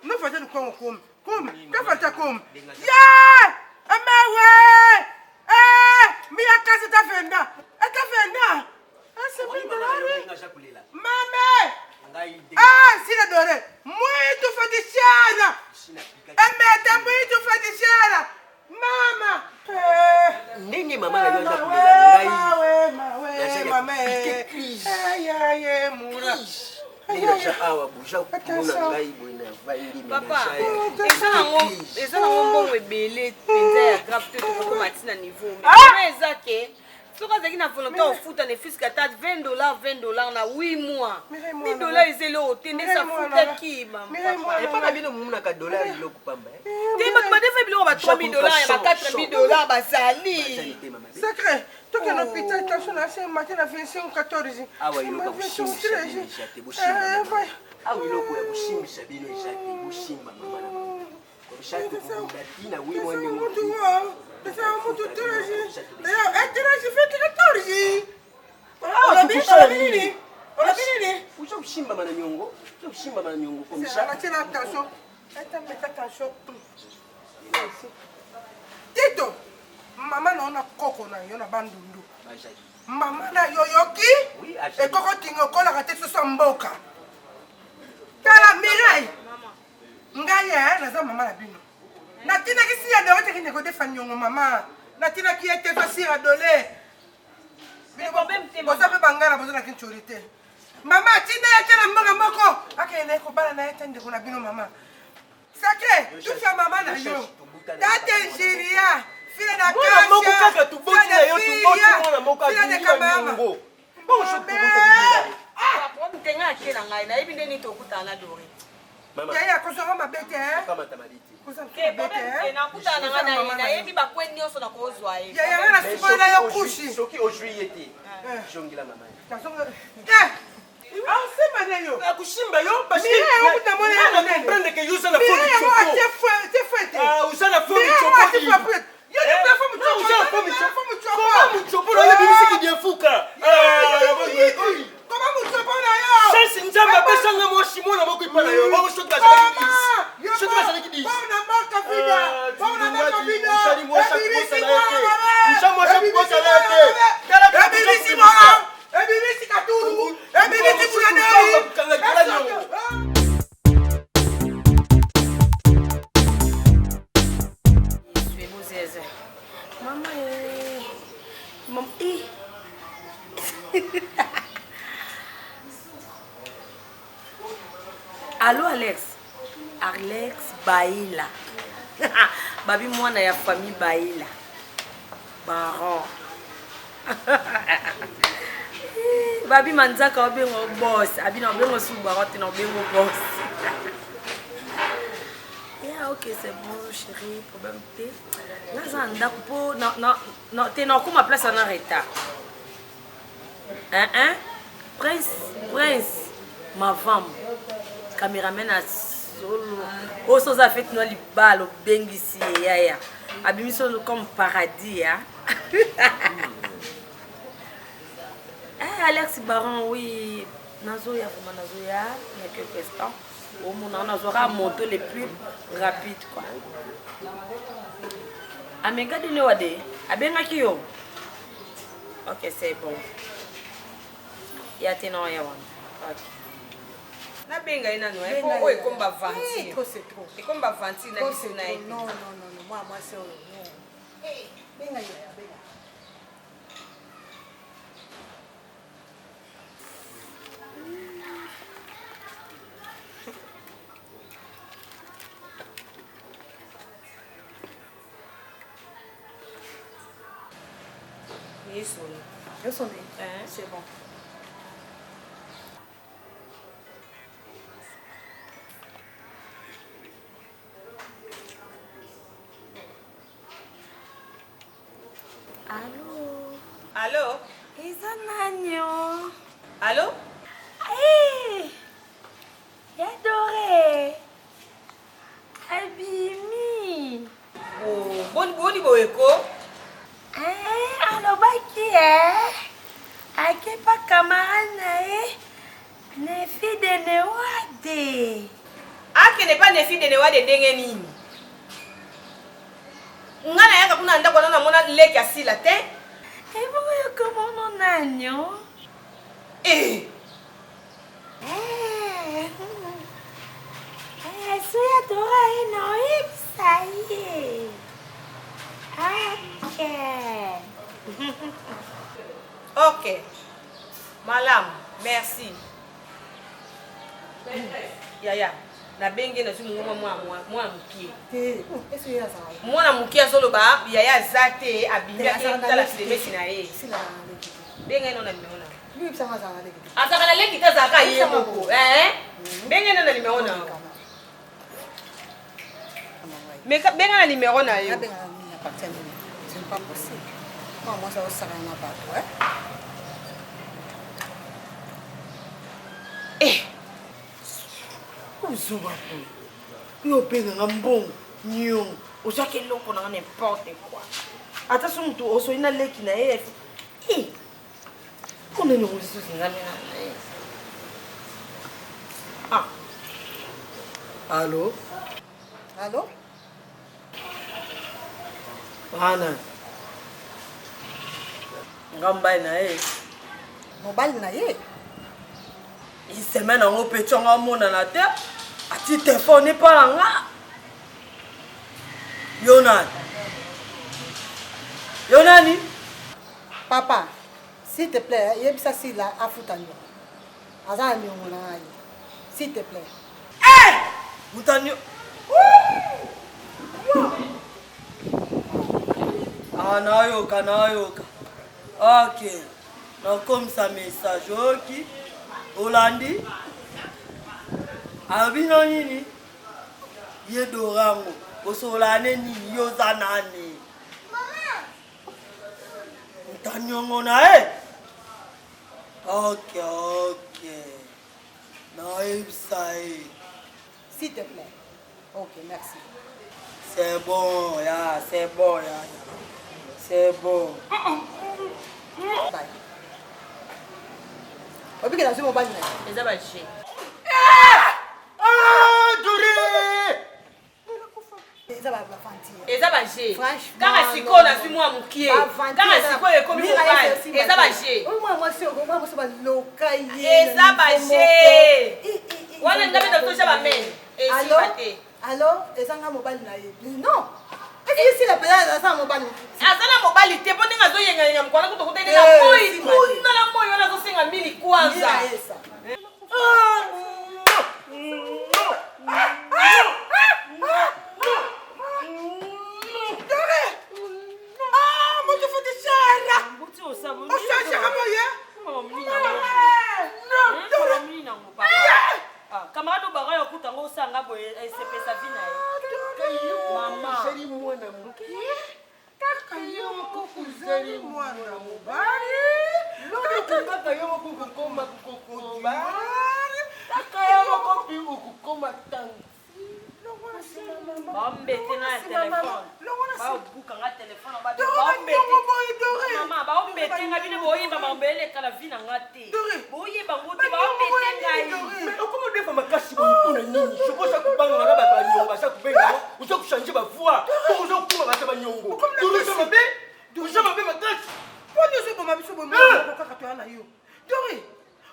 Nous faisons comme. Que fait comme? Yeah! Amawe! Mia casa ta fenda. Ta fenda. C'est $1000. Maman! Si la dore. Muito fadiciana. Ameta muito fadiciana. Mama. Nini mama anaweza kulela Papa, eza nango mbongo ebele mpenza ya grave te tokokoma ti na niveau mais eza ke soki azalaki na volonté ofuta ne fiske ata $20 na 8 mois $1000 eza eloko te nde safutaki epaka bino momunaka dollar iloko pamba te bato badefa biloko ba $3000 ya ba $4000 bazali Sacré, tu que no pita attention na c'est matin na 14. Awa iloko bushimisha bino ejate bushimba awa iloko ya bushimisha bino ejate bushimba mama na kushate kubudati na wimwe ni mtu c'est un mot de 13. D'ailleurs, et 13 fait 14. On a fini. Ucha bushimba mana nyongo komisha On a tient attention. Attends, attention. Tito. Mama na koko na yo na bandundu. Mama na yoyoki e koko tingo kola ka teso mboka. Tala Mirai. Ngaya na za mama na bino. Na tina ki siya do te kine ko defanyongo mama. Na tina ki ete fa sira dole. Bo sabe bangana bo na kinchorite. Mama tina ya tena mboga moko. Akene ko bala na ete ndiko na bino mama. Sacré, tu fais maman na yo. Tate Nigeria. Fila na kasha. Moko kaka tuboti na yo tuboti mwana moko de kamama. Bon je peux papa mtenga akela ngai na yebi ndeni tokutana dore mama yaya kozonga mabete kama tamaliti ke bebe na kutana nga na yebi bakweni nyonso na kozwa ye yaya nga na sikola yo kushi soki aujourd'hui été jongila mama sema na yo kushimba yo parce que na comprendre que yusa na foni choko te fete usa na foni choko yo ni pas femme choko na bibisi ki bien fuka comment muchopo na yo sasa nzamba pesa nga moshi mona moko ipana yo bako shoti bazali shoti bazali kidi bona moka vida shali mwasha kukosa na yake mshamwasha kukosa na yake kala bibisi mona bibisi katuru bibisi fulani Allô Alex Baila babi mwana ya famille Baila Baron babi manzaka obengo boss abina obengo suba rote na obengo boss ok c'est bon chérie problème te naza ndako po na te na okoma place en retard prince ma femme cameraman à solo au soza fait no libalo bengisi yaya abimiso comme paradis hein Alex Baron oui nazoya vraiment nazoya il y a quelques instants au monde on aura moto les plus rapide quoi amega de ne wade abenga kiyo ok c'est bon ya tena ya wana ok na benga ina no e ko e komba vanti c'est trop e komba vanti na biso na e non moi c'est non benga ya benga Eu sonhei. C'est bon. Allô? Isa nanyo. Allô? Hey! Adoré. Abimi. Oh, boni boeko. Alobaki ake pa camarade na ye Nefi de Newade. Ah, qui n'est pas Nefi de Newade Dengenini. Ngana yaka kuna ndako na mona leki asila te. Et vous comment on a non? Eh. Soya Dora et Noïb, ça y est. Ok. Malam, merci. Yaya, na bengi na sumu mwa mukie. Mwana mukie solo ba, yaya zate abimia kala semesi na ye. Bengi no na nimeona. Asakana leki kaza ka ye moko, bengi no na nimeona. Meka benga na numéro na yo. C'est pas possible. Comment ça va na bato, Uzuba ko. Yo penga ngambong, nyong. Usake loko na n'importe quoi. Ata sumtu oso ina leki na EF. Kuna ni uzuzu ngani na. Ah. Allô? Allô? Hana. Ngamba na Mobile na ye. Il semaine en opétion mona na te. Ati téléphone pas nga. Yonani. Papa, s'il te plaît, yebisa si la afutanyo. Aza nyongo na ye. S'il te plaît. Mutanyo. Nayoka. Ok. Donc comme ça message ok. Holandi. Abino nini? Ye dorango. Osolane ni yoza nani? Mama. Mutanyo na Ok. Naïbsa. S'il te plaît. Ok, merci. C'est bon, c'est bon. Bye. Obi que dans mobile na. Eza ba chez. Eza ba chez. Kaka siko na fi mwa mukie. Kaka siko ekomi mobile. Eza ba chez. Eza ba chez. Wana ndabe dokosha ba men. Allô? Ezanga mobile na ye. Non. Est-ce que la pédale dans mobile? Azana mobile te poni ngazo yenga mkwana kutokutenga na moi. Kuna na moi wana zosenga mili kwanza. Camarade Baga yakuta ngo sanga boye SCP sa vie na ye. Mama. Chérie mwana muke. Kaka yo moko zeli mwana mubali. Lodo kaka yo moko kukoma kukobali. Kaka yo moko pingu kukoma tangu. Bambete na téléphone. Ba buka nga téléphone ba bambete. Mama ba ombete nga bine boye ba mambele kala vie na ngate. Boye ba ngoti ba ombete ngai. Mais comment defa makasi bon na nini? Chokosa kubanga na ba nyongo sa kubenga. Uza kushanje ba voix. Pour uza kuma ba ba nyongo. Uza mabe makasi. Poni zo boma biso bo mo kaka to ana yo. Dori.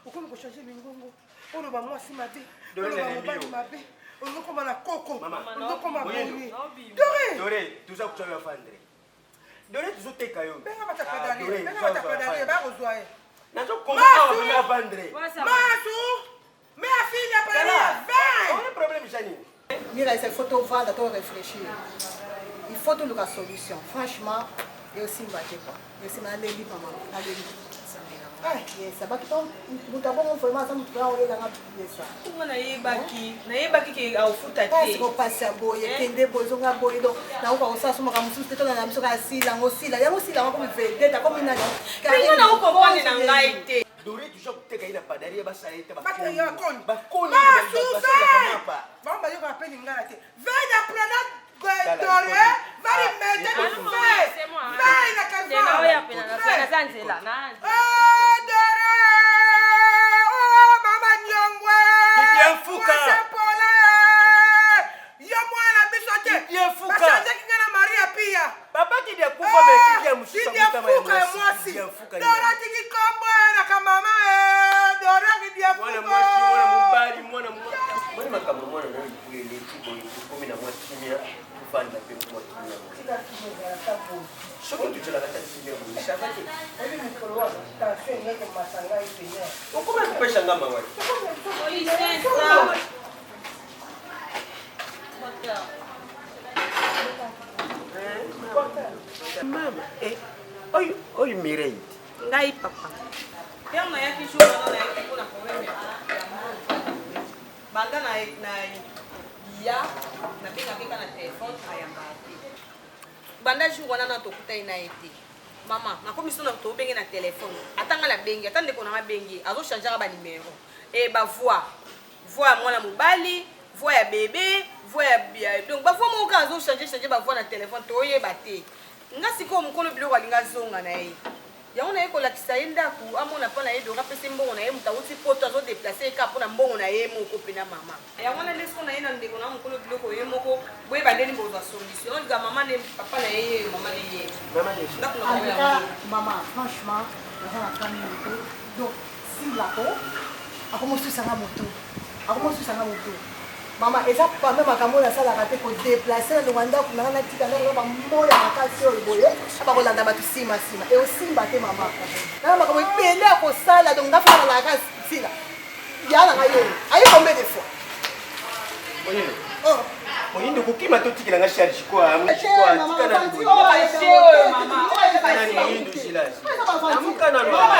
Ukomi ko changer mingongo. Ono ba mwasi mabe. Ono ba mobali mabe. Ono koma na koko. Ono koma boye. Dore, tuza kuchwa fandre. Dore tuzoteka yo. Benga batapedale, ba kozwa ye. Nazo komona ba fandre. Masu. Minha filha para vem. Qual é o problema, Janine? Mira, essa photo vale, tô réfléchir. Il faut trouver la solution. Franchement, eu sim bater quoi. Eu sim aller libre maman, aller libre. Ai, essa bakiton, muta bom informação muito para olhar na pièce. Kuma na yebaki ke aufuta te. Est-ce que passe à boye, kende bozonga boye donc na uko osaso maka mususu te na miso ka sila ngosila. Ya ngosila ngoko mivede ta comme nani. Pinga na uko boni na ngai te. Dore tu shoku teka ina padaria basalete Bakoni. Bakoni. Bakoni. Vamos yo ka peni ngala te. Venha para na Dore, vai mettre no fé. Vai na casa. Ndio ya pena na sana sanzela na. Dore! Oh, mama nyo. Sema kama mwana na yule ile kibo kumi na mwa kimya kufanya pe mwa kimya. Soko tuchela kata kimya mwisha baki. Hivi mkolo wako tasio ngeke masanga hivi. Ukoma kupesha ngama wale. Mama, oyu Mirei. Ngai papa. Kama yaki shule na yaki kuna problème. Banda na ya na pinga kika na telefone ayamba. Banda jour wana na tokuta ina ete. Mama, nakomi sona to benge na telefone. Atanga la bengi, atande ko na bengi, azo changer ba numéro. Et ba voix ya mwana mobali, voix ya bébé, voix ya donc ba voix mo ka azo changer ba voix na telefone to yeba te. Nga siko mukolo biloko alinga zonga na ye. Yango na ye kolakisa ye ndako amona mpo na ye donga apesi mbongo na ye moto awuti poto azodeplace eka mpo na mbongo na ye moko mpe na mama. Yango na leso na ye na ndeko na mokolo biloko ye moko boyeba ndeni bozwa solution. Oliga mama ne papa na ye mama ne ye. Ndako na ye. Maman, franchement, naza na kani moto. Donc, si lako, akomosusanga moto. Akomosusanga moto. Mama, eza pas même makambo na sala raté ko déplacer na Rwanda ko na tika na ba moya makasi oyo boye. Ba ko landa batu sima. Et aussi mbaté mama. Na makambo ipele ko sala donc ndafa na la kasi sila. Ya na ngayo. Ayi combien de fois? Oyino. Oh. Oyino kukima to tikila nga charge kwa tika na mama. nani oyino silasi. Amuka na mama.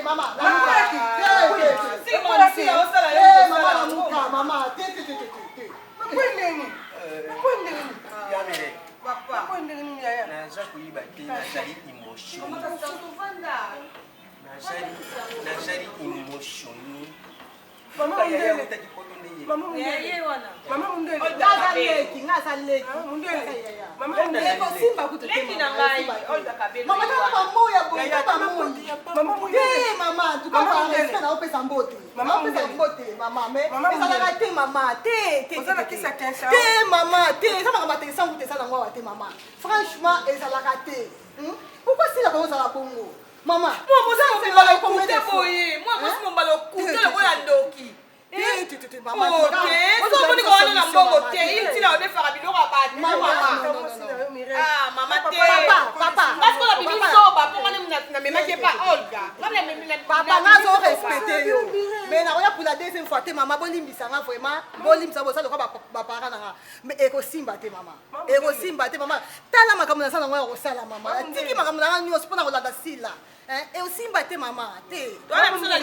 Mama, naza kuyiba te nazali emotioni Mama Mundele. Mama Mundele. Mama Mundele. Mama Mundele. Simba kutu Leki na ngai Olga Kabelo. Mama tata moya boye tata moya. Mama Mundele. Mama tu papa respect na opesa mbote. Mama opesa mbote mama mais ezalaka te mama te. Ozala kisa tensa. Te mama te. Ça m'a maté sans goûter ça dans moi te mama. Franchement ezalaka te. Pourquoi si la cause à la bongo? Maman. Moi mosi mbalo kuta boye. Moi mosi mbalo kuta le kola ndoki. Maman. Ozo moni ko wana na mbongo te. Iti na obe fara biloko abati. Mama. Ah, mama te. Papa. Parce que la bibi soba pour ngane na memaki pa Olga. Ngam na memaki Papa ngazo respecter yo. Mais na oya pour la deuxième fois te mama bolimbisa nga vraiment. Bolimbisa bosa lokwa ba parents nga. Mais eko simba te mama. Eko simba te mama. Tala makambo na sala ngo ko sala mama. Tiki makambo na nyos pona ko lada sila. Et aussi mbaté maman te. Maman pour la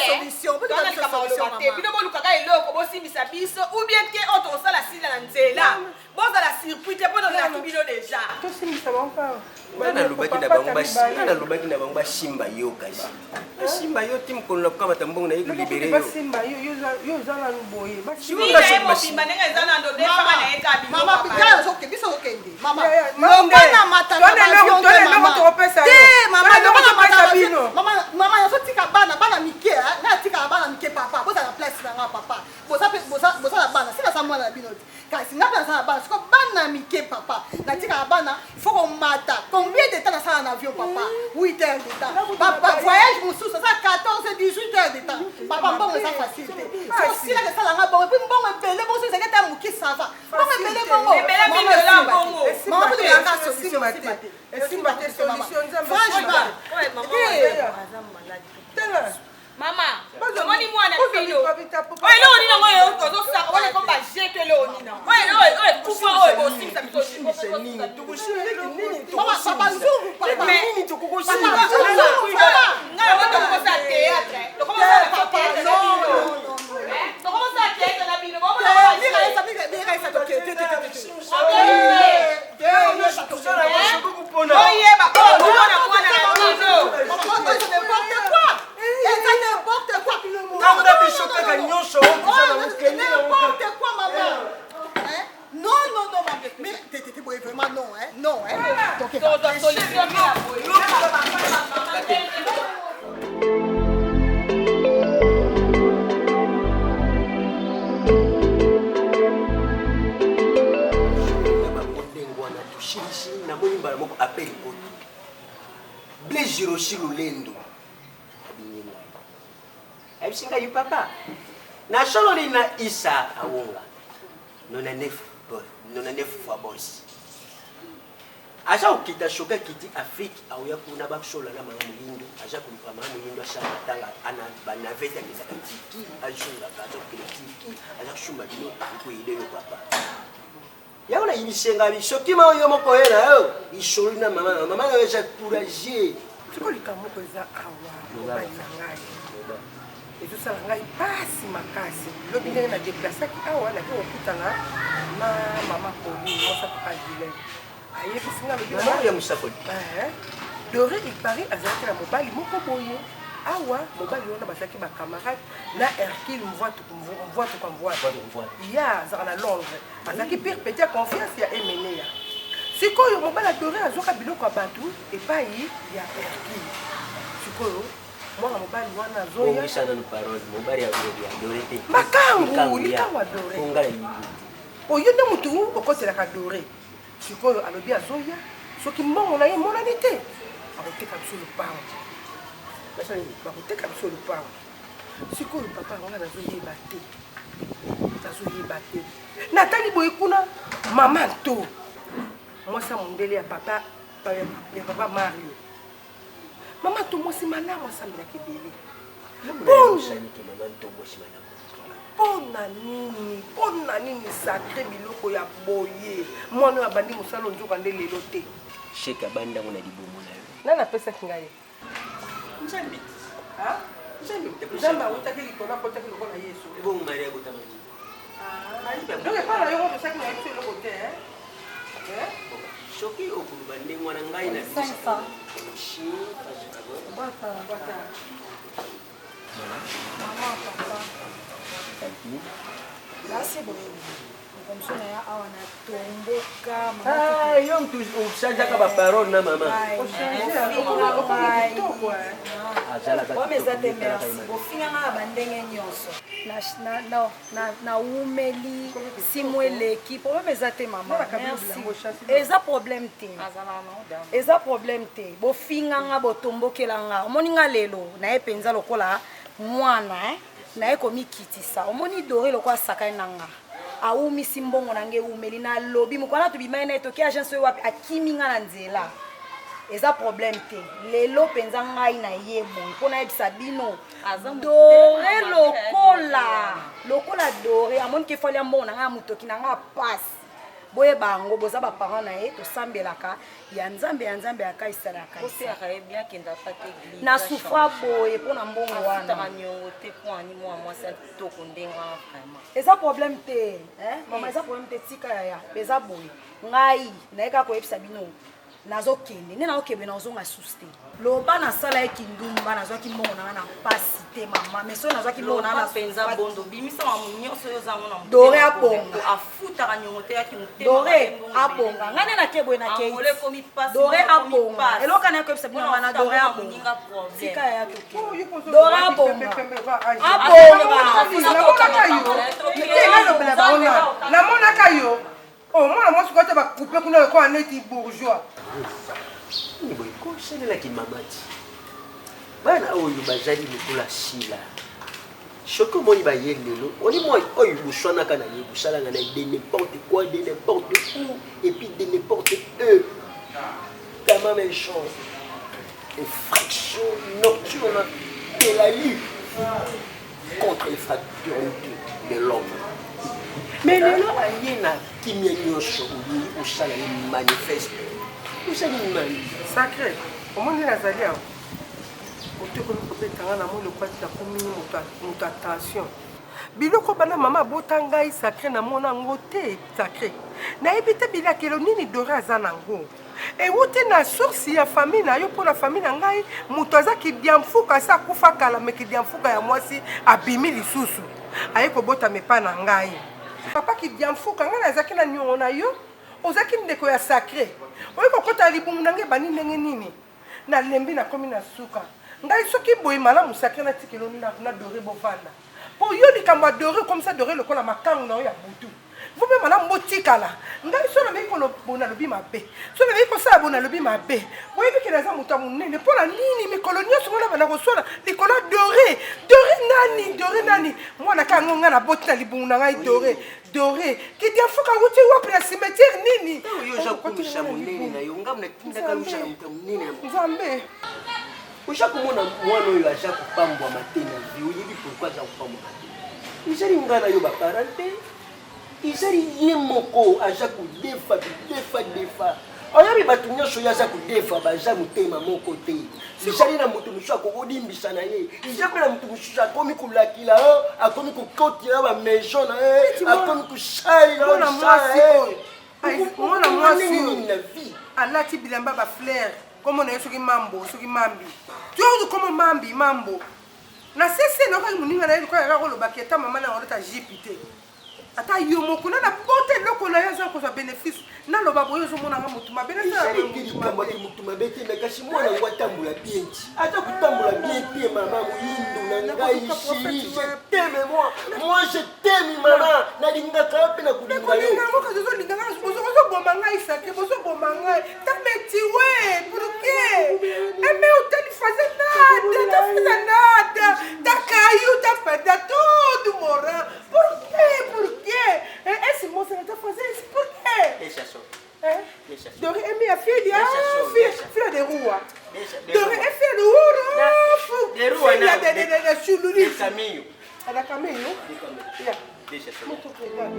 solution. Pour la solution maman. Bino boluka ka eloko bosimbisa biso ou bien ke auto sala sila na nzela. Boza la circuit te pona na kibino déjà. To simbisa bango. Nana lobaki na bango basimba yo kasi. Basimba yo tim kono kama tambongo na yiku libere yo. Basimba yo zala luboye. Basimba basimba nenga ezana ndo defa na eka bino. Mama bigala soke biso okende. Mama. Mama mata. Mama yazotika bana mike na tika bana mike papa boza na place na nga papa boza na bana sina sa mwana na bino kasi nga na sa bana siko bana mike papa na tika bana il faut qu'on mata combien de temps na sa na avion papa 8 heures de temps papa voyage mususu ça 14 18 heures de temps papa mbongo ça facilité so sila que ça la nga bongo puis mbongo ebele bongo c'est que ta muki ça va mbongo ebele bongo ebele bino la bongo mama pour la nga solution Simba te solution nzambe. Franchement. Ouais maman. Mama. Moni mwana bino. Oye lo ni ngo yo ko saka wale komba jeto lo ni na. Oye kufa oye bo simisa biso nini tukushini Mama papa nzungu papa. Nini tukukushini. Ngala mo ko sa théâtre. Lo ko sa théâtre. Non. Lo ko sa théâtre na bino. Mo Oye ba ko mwana na bino. N'importe quoi. Nanga bishoka ka nyosho N'importe quoi maman. Non, maman. Mais t'étais vraiment non, Non, Donc solution la na moni mbala moko appel poto Blaise Hiroshi Lulendo Abisinga yu papa. Na solo na Isa awonga. 99 fois boss. Aja ukita shoka kiti Afrique auya kuna bakshola na mama mulindo. Aja kulipa mama mulindo asha tanga ana banaveta kisa kitiki. Ajunga kazo kitiki. Aja shuma dino ku ile yo papa. Yaona ibisenga bishokima oyo moko era yo. Isholi na mama na aja courager. Siko likamoko eza awa. Mobali na ngai. ezosala ngai pasi makasi lobi ndenge na deplasaki awa nake okutana na mama Pauline mosako Adilin ayebisi nga lobi ya musakoli Doré ipari azalaki na mobali moko boye awa mobali wana bazalaki bakamarade na Hercule mvoite ya azalaka na Londres azalaki pire petit confiance ya Emeneya sikoyo mobali ya Doré azoka biloko ya bato epai ya Hercule sikoyo mwana mobali wana zoya sana no parole mobali ya Doré te makangu likawa Doré onga yi oyo nde mutu okotelaka Doré sikoyo alobi azoya soki mbongo na ye monani te akoteka biso lopango bakoteka biso lopango sikoyo papa wana nazoyeba te natali boye kuna mama to mwasa mondele ya papa Mario mama to mwasi malamu asambelaki ebele mpona nini sacré biloko ya boye mwana oyo abandi mosala nzoka nde lelo te sheka bandango na libomo na yo nani apesaki ngai nzambe awutaki likolo akotaki lokola yesu ebongo maria botamani donc epana yo otosaki na biso eloko te soki okuluba ndenge wana ngai na yo osanjaka baparole na mama eza te merci bofinganga na bandenge nyonso naumeli simu eleki problème eza te mama eza problème te bofinganga botombokelanga omoni nga lelo naye mpenza lokola mwana naye komikitisa omoni Doré lokola asakani na nga aumisi mbongo na nge umeli nalobi mokwana tobimai na ye toki agence oyo wapi akimi nga na nzela eza problème te lelo mpenza ngai na ye boye mpo nayebisa bino Doré lokola Doré amoni ke fali ya mbongo na ngai ya motoki na ngai apasi boye bango boza baparent na ye tosambelaka ya nzambe akaisalaka na souffra boye mpo na mbongo wana eza problème te mama eza problème te tika yaya eza boye ngai nayeka koyebisa bino nazokende nde naokende nazonga susi te loba nasala ye kindumba nazwaki mbongo na nga na pasi te mama mais soki nazwaki mbongo na nga mpenza bondo bimisama nyonso oyo ozango na Doré aponga afutaka nyongo te yaki Doré aponga ngai nde nake boye nakei Doré aponga eloko na yekoyebisa bino mama na Doré aponga tika ya toke Doré aponga namonaka yo mwana mwasi kote bakupe kuna yokoa neti bourgeois boye kosalelaki mamati bana oyo bazali lokola sila soki omoni baye lelo oni moi oyo boswanaka na ye bosalanga na de n'importe quoi de n'importe où et puis de n'importe eux kama méchant infraction nocturne de la lutte contre les fraternité de l'homme mais lelo aye na kimia nyonso olingi osala ye manifeste osali mani sacré omoni nazali awa otekoli kobetanga na moi lokwati nakomi moto attention biloko bana mama abota ngai sacré namona yango te sacré nayebi te bilakelo nini Doré aza nango ewuti na source ya famille na yo mpo na famille na ngai moto aza kidia mfuka asa akufa kala me kidia mfuka ya mwasi abimi lisusu aye kobotama epai na ngai papa kidia mfuka ngai nazalaki na niongo na yo ozalaki ndeko ya sacré oyi kokota libumu na ngai ebandi ndenge nini nalembi nakomi na suka ngai soki boye malamu sacré natikelo na Doré bovanda mpo yo likambo ya Doré comme ça Doré lokola makangu na yo ya butu vous même la motika là ngai so na meko bona lobi mabe so na meko sa bona lobi mabe boyebi ke naza moto munene pona nini mikolo nyonso ngona bana kosola likolo doré nani mwana ka ngonga na botina libungu na ngai doré ki dia fuka wuti wapi na cimetière nini yo ja kumisha munene na yo ngamna tinda kalusha na mtu munene nzambe usha kumona mwana oyo aja kupambwa matena vi uyibi pourquoi aja kupambwa matena izali ngana yo ba parente izali ye moko aja kudefa oyabi batu nyonso yo aza kudefa baja motema moko te izali na moto mosusu akokodimbisa na ye izali na moto mosusu akomi kolakila akomi kokotila bamaison na ye akomi kosalila mwana mwasi na vie alati bilamba bafleur komo na ye soki mambo soki mambi toujours komo mambo na sese na okai muninga na ye ko ya koloba ki ata mama na oleta jipite ata yo moko na bote loko na yo za ko za bénéfice na loba boyo zo mona ngamutu mabele na mutu mabete na kasi mwana ngwatambula bien ata kutambula bien te mama muyindo na ngai chérie je t'aime moi je t'aime mama na linga ka pe na kulinga yo na moka zo linga nga zo bomba ngai sake zo bomba ngai ta meti we pour que mais o tele fazer nada ta caiu ta perda tudo mora por quê esse moço não tá fazendo isso por quê deixa só Doré é minha filha, filha de rua. Doré é filha de rua, filha de chuluri. De caminho. É da caminho? Deixa só. Muito obrigada.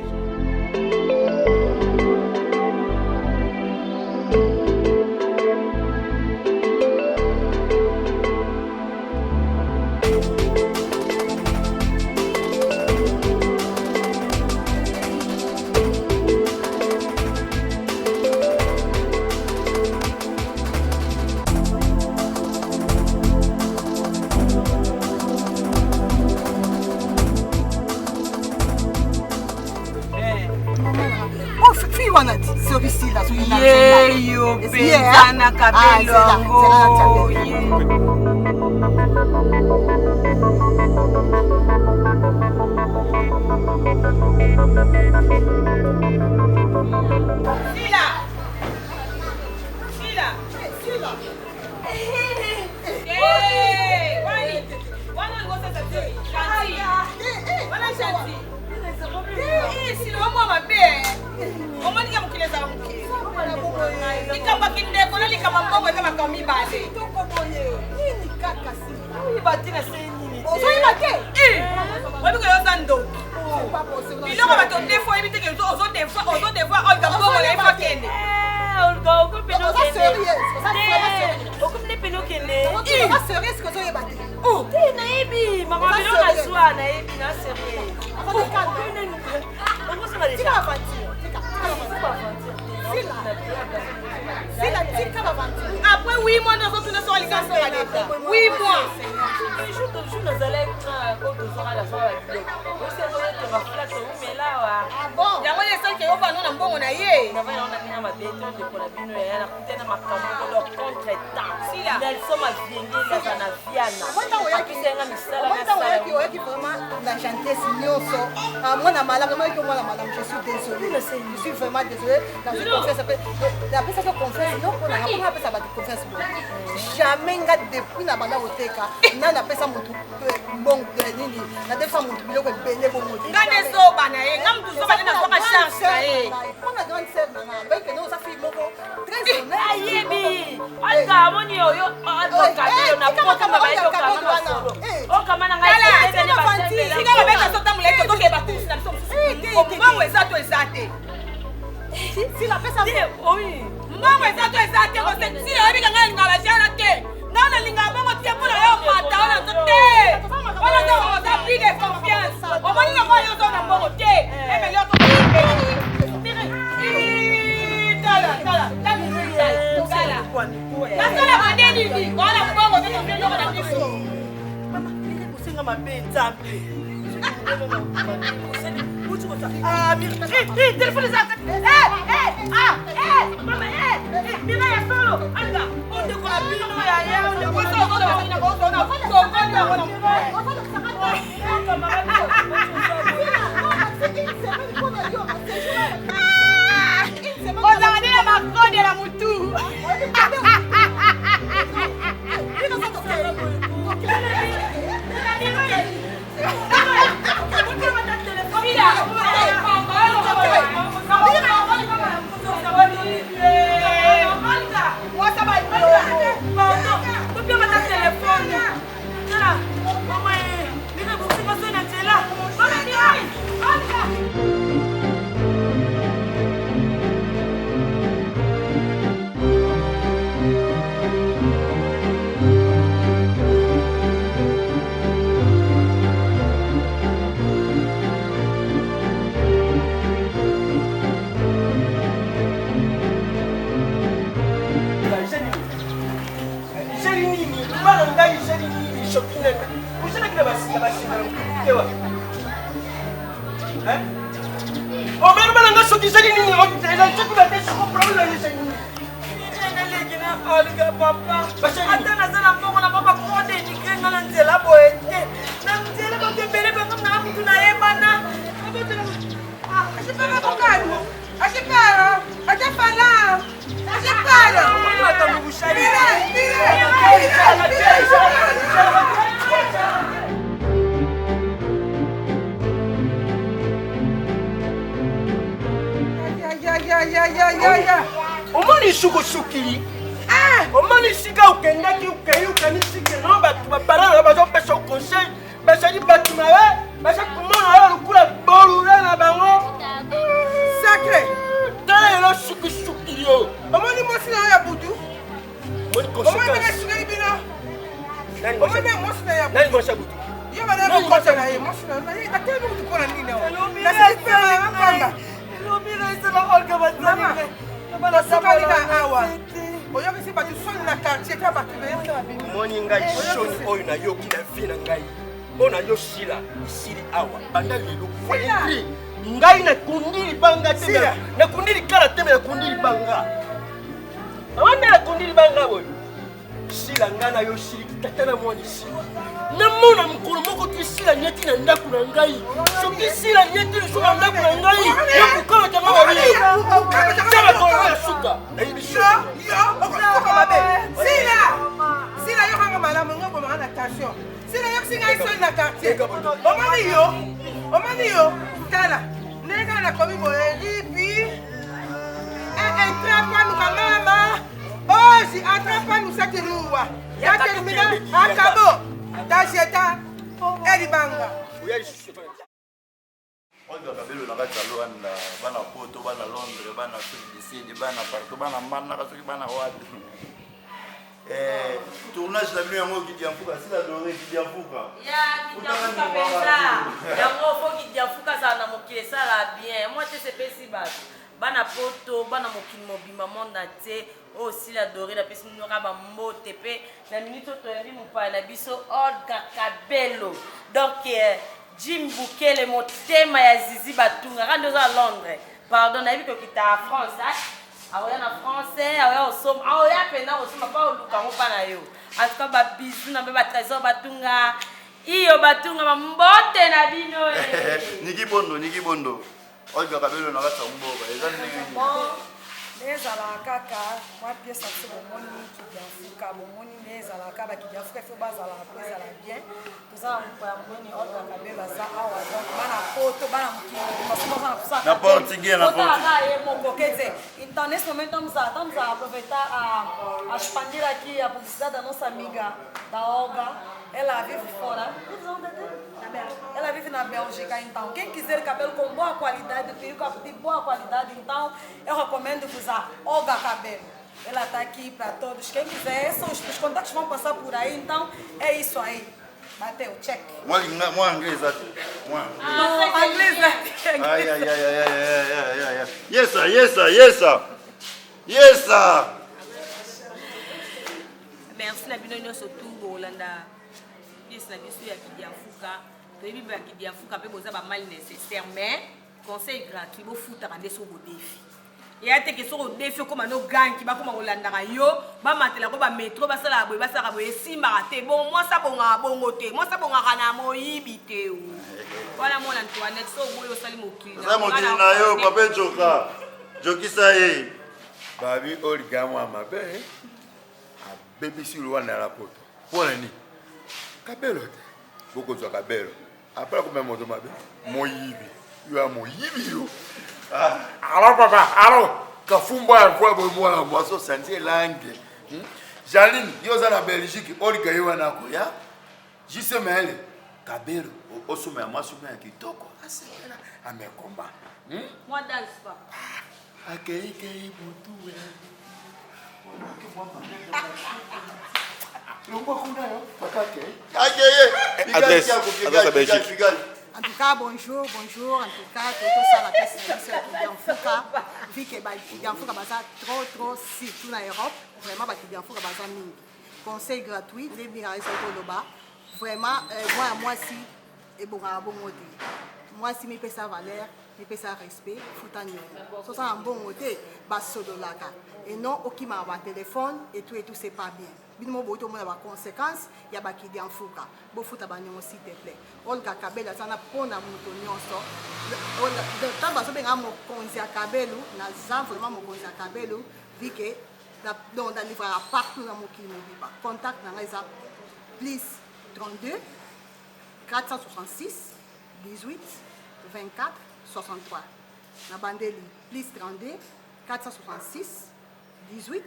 Yeyo pezana kabelo yango après 8 mois nous sommes tous sur les gars 8 mois yango esanke yo bano na mbongo na ye oyaki vraiment na gentesse nyonso mwana malamu mwana malamu je suis désolé je suis vraiment désolé napesaka confiance noko nanga mpona apesa bato confiance jamais nga depuis na banda koteka na napesa motu mbongo nini nadefisa motu biloko ebele bongo nga nezoba na ye nga motu zoba nde nazwaka chance na ye mpona grande sœur nanga bayikende oza fille moko très honnête ayebi anga amoni oyo advocate na poto mabayo kama solo okama na ngai tete ba sika babeka sotamula ete tokeba tusi na biso mosusu mbongo eza to eza te mbongo eza to eza te koseti oyebika ngai linga basiana te ngai nalinga bongo tie mpona yo mata wana zo te wana oza plus de confiance omoni yango yo oza na mbongo te emeli oko nasala bande nini wana mbongo tetoeloko na biso kusenga mabe nzambe telefone zaka mama mina ya solo anga ondeko na bino ya ye ondeko na omena bana nga soki ezali nini soki bate soko problème ezali nini eleki na olga papa ata naza na mbongo na papa kodedikre nga na nzela boye te na nzela bakebele bango na mutu nayebana Asipara bokano. Asipara. Asipara. Asipara. Ya. omoni sukosukili omoni sika okendaki ukei ukanisike no bato baparana na bazopesa conseil basali bato na ye basa komona yo lokula bolula na bango Sacré. tala yelo sukisukili yo Omoni mosi na ya butu. omoni Omoni na conséquence sukeli bino. Omoni na mosi na ya butu. nani mwasha butu Yo bana na mosi na ye. Mosi na ye. Bakeli butu pona nini na. Na sisi pema na pamba. Mama, sokali na awa. Oyokisi bato soni na quartier ka bato beyaki na bino. omoni ngai shoni oyo nayoki na vie na ngai mpo na yo sila esili awa banda lelo fweli ngai nakundi libanga te nakundi likala te me nakundi libanga awande nakundi libanga boyo sila ngai na yo sili tata na mwani sila namona mokolo moko te sila nieti na ndako na ngai soki sila nieti liso na ndako na ngai yokokala tanga babili ta bakolo ya suka nayebi Sila yo kanga malamu ngo boma na attention. Sila yo singa iso na quartier. Omani yo. Tala. Nega na komi mo elipi. Entrapa nous mama. Oh, si entrapa nous sa teruwa. Ya termina akabo. Tasheta elibanga. Olga Kabelo na kati ya Luanda, bana Poto, bana Londres, bana Afrique du Sud, bana partout, bana Manaka, soki bana wapi. Tournage na bino yango Kidiamfuka, sila Doré Kidiamfuka. Ya Kidiamfuka penza. Yango fo Kidiamfuka za na mokile sala bien. Moi te sepesi bato. Bana Poto, bana mokili mobimba monda te. O sila Doré na pesi mino kaba mbote pe na minute to yabi mopaya na biso Olga Kabelo. Donc Jim Bukele motema ya Zizi Batunga quand nous à Londres pardon na biko kita France aoya na français aoya osom aoya pena osoma pa oluka ngopa na yo en tout cas ba bisu na ba trésor Batunga iyo Batunga ba mbote na bino Niki bondo Olga Kabelo na kati ya mboka ezali nini ezala kaka mwa pièce ati bomoni Kidiamfuka bomoni nde ezalaka bakidiamfuka ifo bazala po ezala bien tozala mopo ya mweni Olga Kabelo aza awa donc bana poto bana mokili na portugais na portugais ye moko kete então nesse momento estamos a aproveitar a expandir aqui a publicidade da nossa amiga da Olga. Ela vive fora. Ela vive na Bélgica, então. Quem quiser cabelo com boa qualidade, peruca de boa qualidade, então eu recomendo usar Olga Kabelo. Ela está aqui para todos. Quem quiser, os contatos vão passar por aí, então é isso aí. Bateu, check. Moi inglês aqui. Inglês aqui. Ai. Yes. Merci na bino nyonso tu Holanda. Pièce na biso ya Kidiamfuka. Toyebi ba Kidiamfuka pe boza ba mal nécessaire mais conseil gratuit bo futa ka ndeso bo défi. Ya te ke so ko défi ko mano ganki ba ko ma Holanda ka yo ba matela ko ba métro ba sala boye simba te bon moi ça bonga bongo te moi ça bonga kana moyibi te o. Voilà mon Antoinette so boyo sali mokili. Ça mokili na yo papa Joka. Jokisa ye. Babi Olga mwa mabe. Baby si Luanda la poto. Pona ni. Kabelo te. Boko zo Kabelo. Après combien moto mabe? Moyibi. Yo moyibi yo. Alors papa, alors kafumba ya kwa mwana mwaso santie langue. Jaline, yo za na Belgique, Olga yo na ko ya. Jisemele. Kabelo osoma ya masuma ya kitoko. Asela amekomba. Moi danse pas. Akei butu we. En tout cas, bonjour. En tout cas, tout ça, la pièce de Kidiamfuka. Vu que Kidiamfuka baza trop surtout en Europe, vraiment Kidiamfuka baza mingi. Conseil gratuit, les biraïs au Loba. Vraiment, moi si et bon modi. moi si mipesa valeur mipesa respect futa nyongo so ça mbongo te basodolaka et non okima ba téléphone et tout c'est pas bien bino boto mona ba conséquences ya bakidi en fuka bo futa ba nyongo s'il te plaît Olga Kabelo sana pona muto nyonso Olga de tamba so benga mo konzi ya Kabelo na za vraiment mo konzi ya Kabelo vike dans le livre partout dans mon kimobiba contact na ngaiza please 32 466 18 24 63 na bandeli plus 32 466 18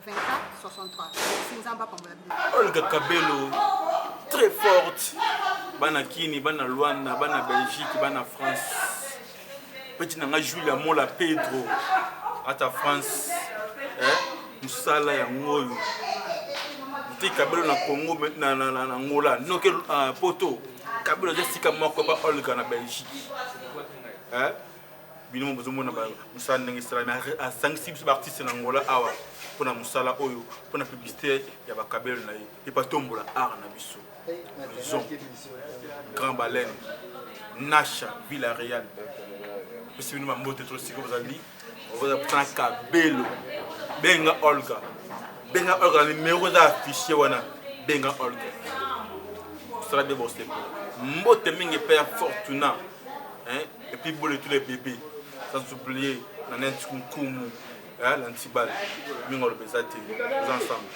24 63 Sinzamba pambola. Olga Kabelo très forte bana Kini bana Luanda bana Belgique bana France petit nanga Julia Mola Pedro ata France musala ya ngoyo ti Kabelo na Congo na Angola no ke poto Kabelo jessika moko ba Olga na Belgique bino bozomona ba musala ndenge sala a 5-6 artistes na Angola awa pona musala oyo pona publicité ya ba Kabelo na e pa tombola art na biso Grand Baleine Nasha Villarreal parce que nous m'avons trop si vous avez dit on va prendre Kabelo benga Olga le numéro d'affiché wana benga Olga sera de boss mbote mingi père Fortuna et puis boule tous les bébés sans oublier Nanette Kunkumu l'antibal mingo le bezati tous ensemble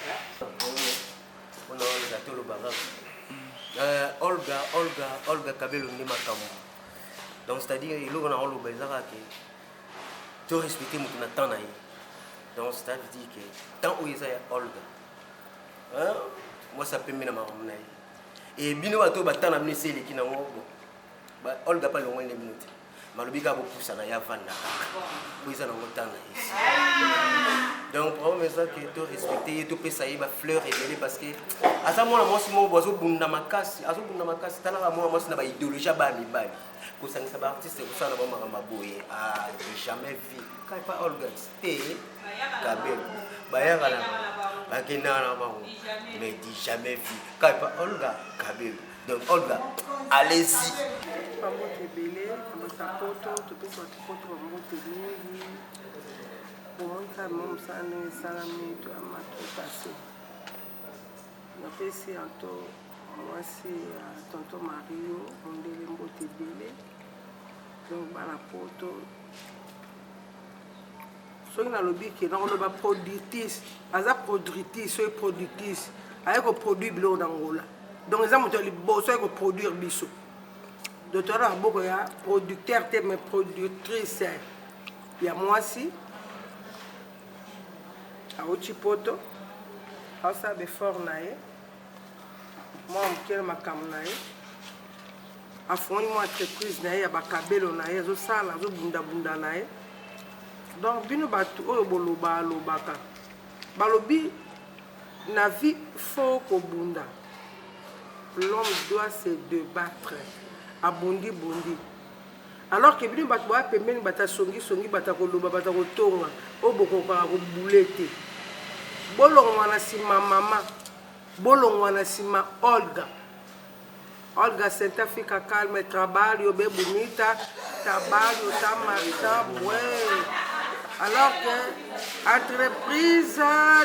on a Olga tout le bagarre Olga Kabelo ni makambo donc c'est-à-dire il on a Olga bezara que tout respecter mon temps na donc c'est-à-dire que tant où il y a Olga moi ça peut me na mamna et bino bato batana mnese leki na ngobo ba Olga pa longwe ne minute malobika bo poussa na ya vanda ko isa na ngotana ici donc problème ça que tout respecter et tout pesa ba fleur et parce que asa mona moi si mo bozo bunda makasi tala moi si na ba idéologie ba mi ba ko sangisa ba artiste ko sana ba makamba boye jamais vu quand pas Olga c'était Kabelo bayanga na bakina na bango mais dit jamais vu quand pas Olga Kabelo donc Olga allez-y pamote belé amata poto to pesa poto pamote mingi bomonta mom sane salami to amato passé na pesi anto moi c'est tonton Mario ondele mbote belé donc bana poto soki nalobi ke nakoloba productrice aza productrice soki productrice aye koproduire biloko na Angola donc eza moto ya liboso aye koproduire biso donc toza na boko ya producteur te mais productrice ya mwasi auti poto aosala befort na ye mwa mokele makambo na ye afongoli mwa entreprise na ye ya bakabelo na ye azosala azobundabunda na ye donc bino bato oyo bolobaka balobi na vie faut kobunda l'homme doit se débattre abondi alors que bino bato baya pembeni batasongi batakoloba batakotonga oyo bokokaka kobule te bolongwa na nsima mama bolongwa na nsima Olga Saint-Africa calme trabalho be bonita trabalho tá marita alors que entreprise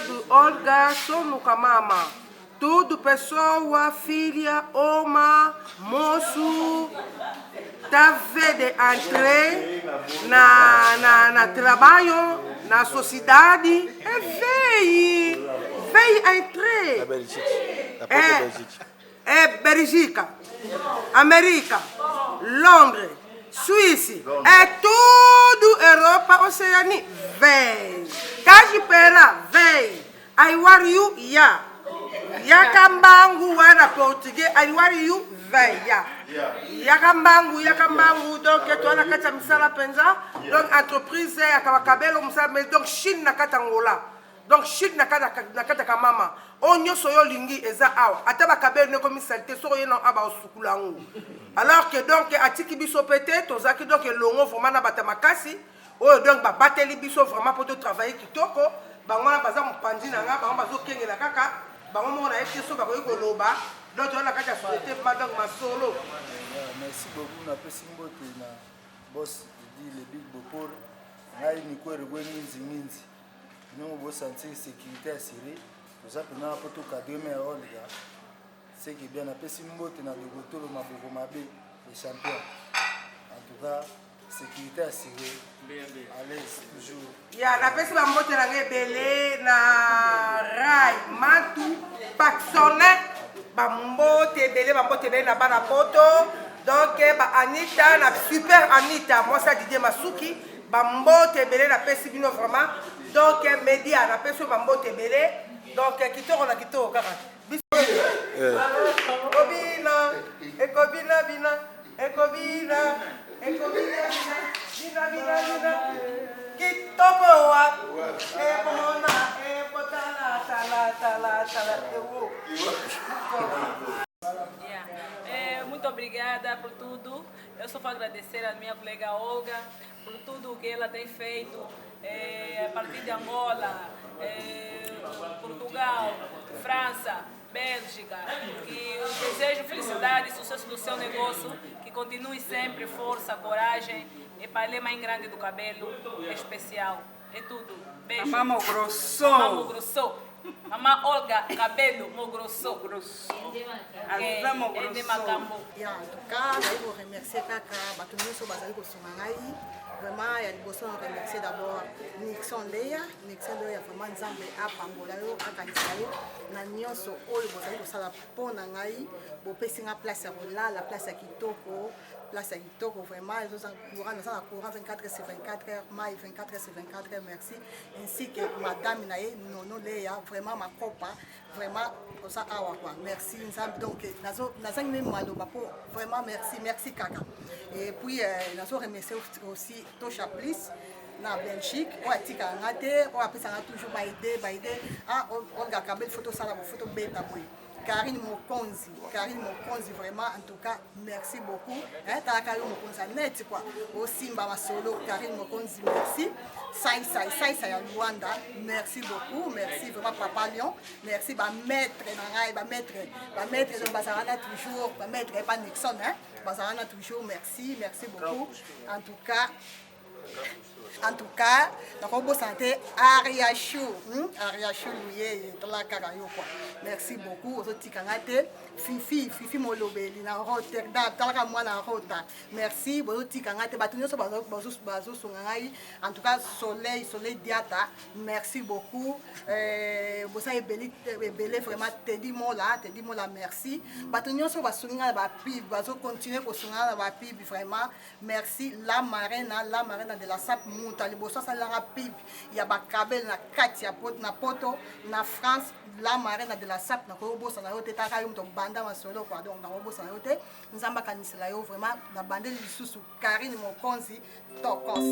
de Olga somos mama tudo pessoa filha oma moço tá vendo entrer na trabalho na sociedade veio entrar Belgique América Londres Suisse é tudo Europa, Oceania, vem. Cajipera, vem. I want you, ya. Yakambangu, wana portugais, I want you, vem, ya. Yakambangu, donc, tu as la carte misala penza, donc, entreprise, Kabelo, mais donc, Chine, nakata Angola. Donc, Chine, nakata kamama. Onyo soyo lingi, eza awa. Ataba Kabelo, ne komi salte, soyo non aba osukulangu. Alors que donc atiki biso pété tozaki donc longo vraiment na bata makasi oyo donc ba bateli biso vraiment pour travailler kitoko bango na baza mpanzi na nga bango bazo kengela kaka bango mona ete so ba ko loba donc on a kaka société donc ma solo Merci beaucoup na pesi mbote na boss dit le big bopor. Ngai ni ko regweni nzinginzi. Nous bo sentir sécurité assurée. Nous appelons pour tout cadre mais Olga. C'est qui bien na pesi mbote na dogotolo maboko mabe les champions. En tout cas, sécurité assurée. Allez, toujours. Ya na pesi ba mbote na ngebele na Rai Matu Paxone ba mbote bele na bana poto. Donc ba Anita na super Anita moi ça Didier Masuki ba mbote bele na pesi bino vraiment. Donc média na pesi ba mbote bele. Donc kitoko na kitoko kaka. Ekobina, ekobina bina, ekobina, ekobina bina, bina bina. Kitoko wa, ebona, ebotala, tala, ewo. Muito obrigada por tudo. Eu só vou agradecer a minha colega Olga por tudo que ela tem feito a partir de Angola, Portugal, França, Bélgica. Que eu desejo felicidade e sucesso do seu negócio, que continue sempre força, coragem e palha mais grande do cabelo especial. É tudo. Beijo. Mamma grosso. Mamma grosso. Mamma Olga Cabelo Mogrosso. Azamo grosso. De Macambo. En tout cas, je vous remercie kaka bato nyonso bazali kosunga ngai. Vraiment ya liboso na remercier d'abord Nixon Leya vraiment nzambe apambola yo akanisa yo na nyonso oyo bozali kosala mpona ngai bopesi nga place ya kolala place ya kitoko vraiment courant na courant 24/24 mai 24/24 merci ainsi que madame naye Nono Leya vraiment ma copa vraiment ça awa quoi merci nzambe donc nazangi même maloba po vraiment merci kaka et puis nazo remercier aussi Tosha Plus na Belgique on atika ngate on apesa nga toujours ba aider Olga Kabel photo sala photo beta boy Karine Mokonzi vraiment en tout cas merci beaucoup ta Karine Mokonzi net quoi aussi Mbama Solo Karine Mokonzi merci Sai ya Luanda merci beaucoup merci vraiment Papa Lion merci ba maître na ngai ba maître de Bazarana toujours ba maître pas Nixon Bazarana toujours merci beaucoup en tout cas nakobo santé Aria Chou luye tola kaka yo quoi merci beaucoup ozotika ngate Fifi molobeli na Rotterdam talaka mwana Rota merci bozotika ngate bato nyonso bazosunga ngai en tout cas soleil diata merci beaucoup bosa ebele vraiment Teddy Mola merci bato nyonso basunga ba pib bazo continuer kosunga na ba pib vraiment merci la marina de la SAP Muta liboso salanga pib ya ba kabel na kati ya na poto na France la marina de la SAP na kobosa na yote taka yum to banda masolo quoi donc na kobosa na yote nzamba kanisela yo vraiment na bandeli lisusu Karine Mokonzi tokos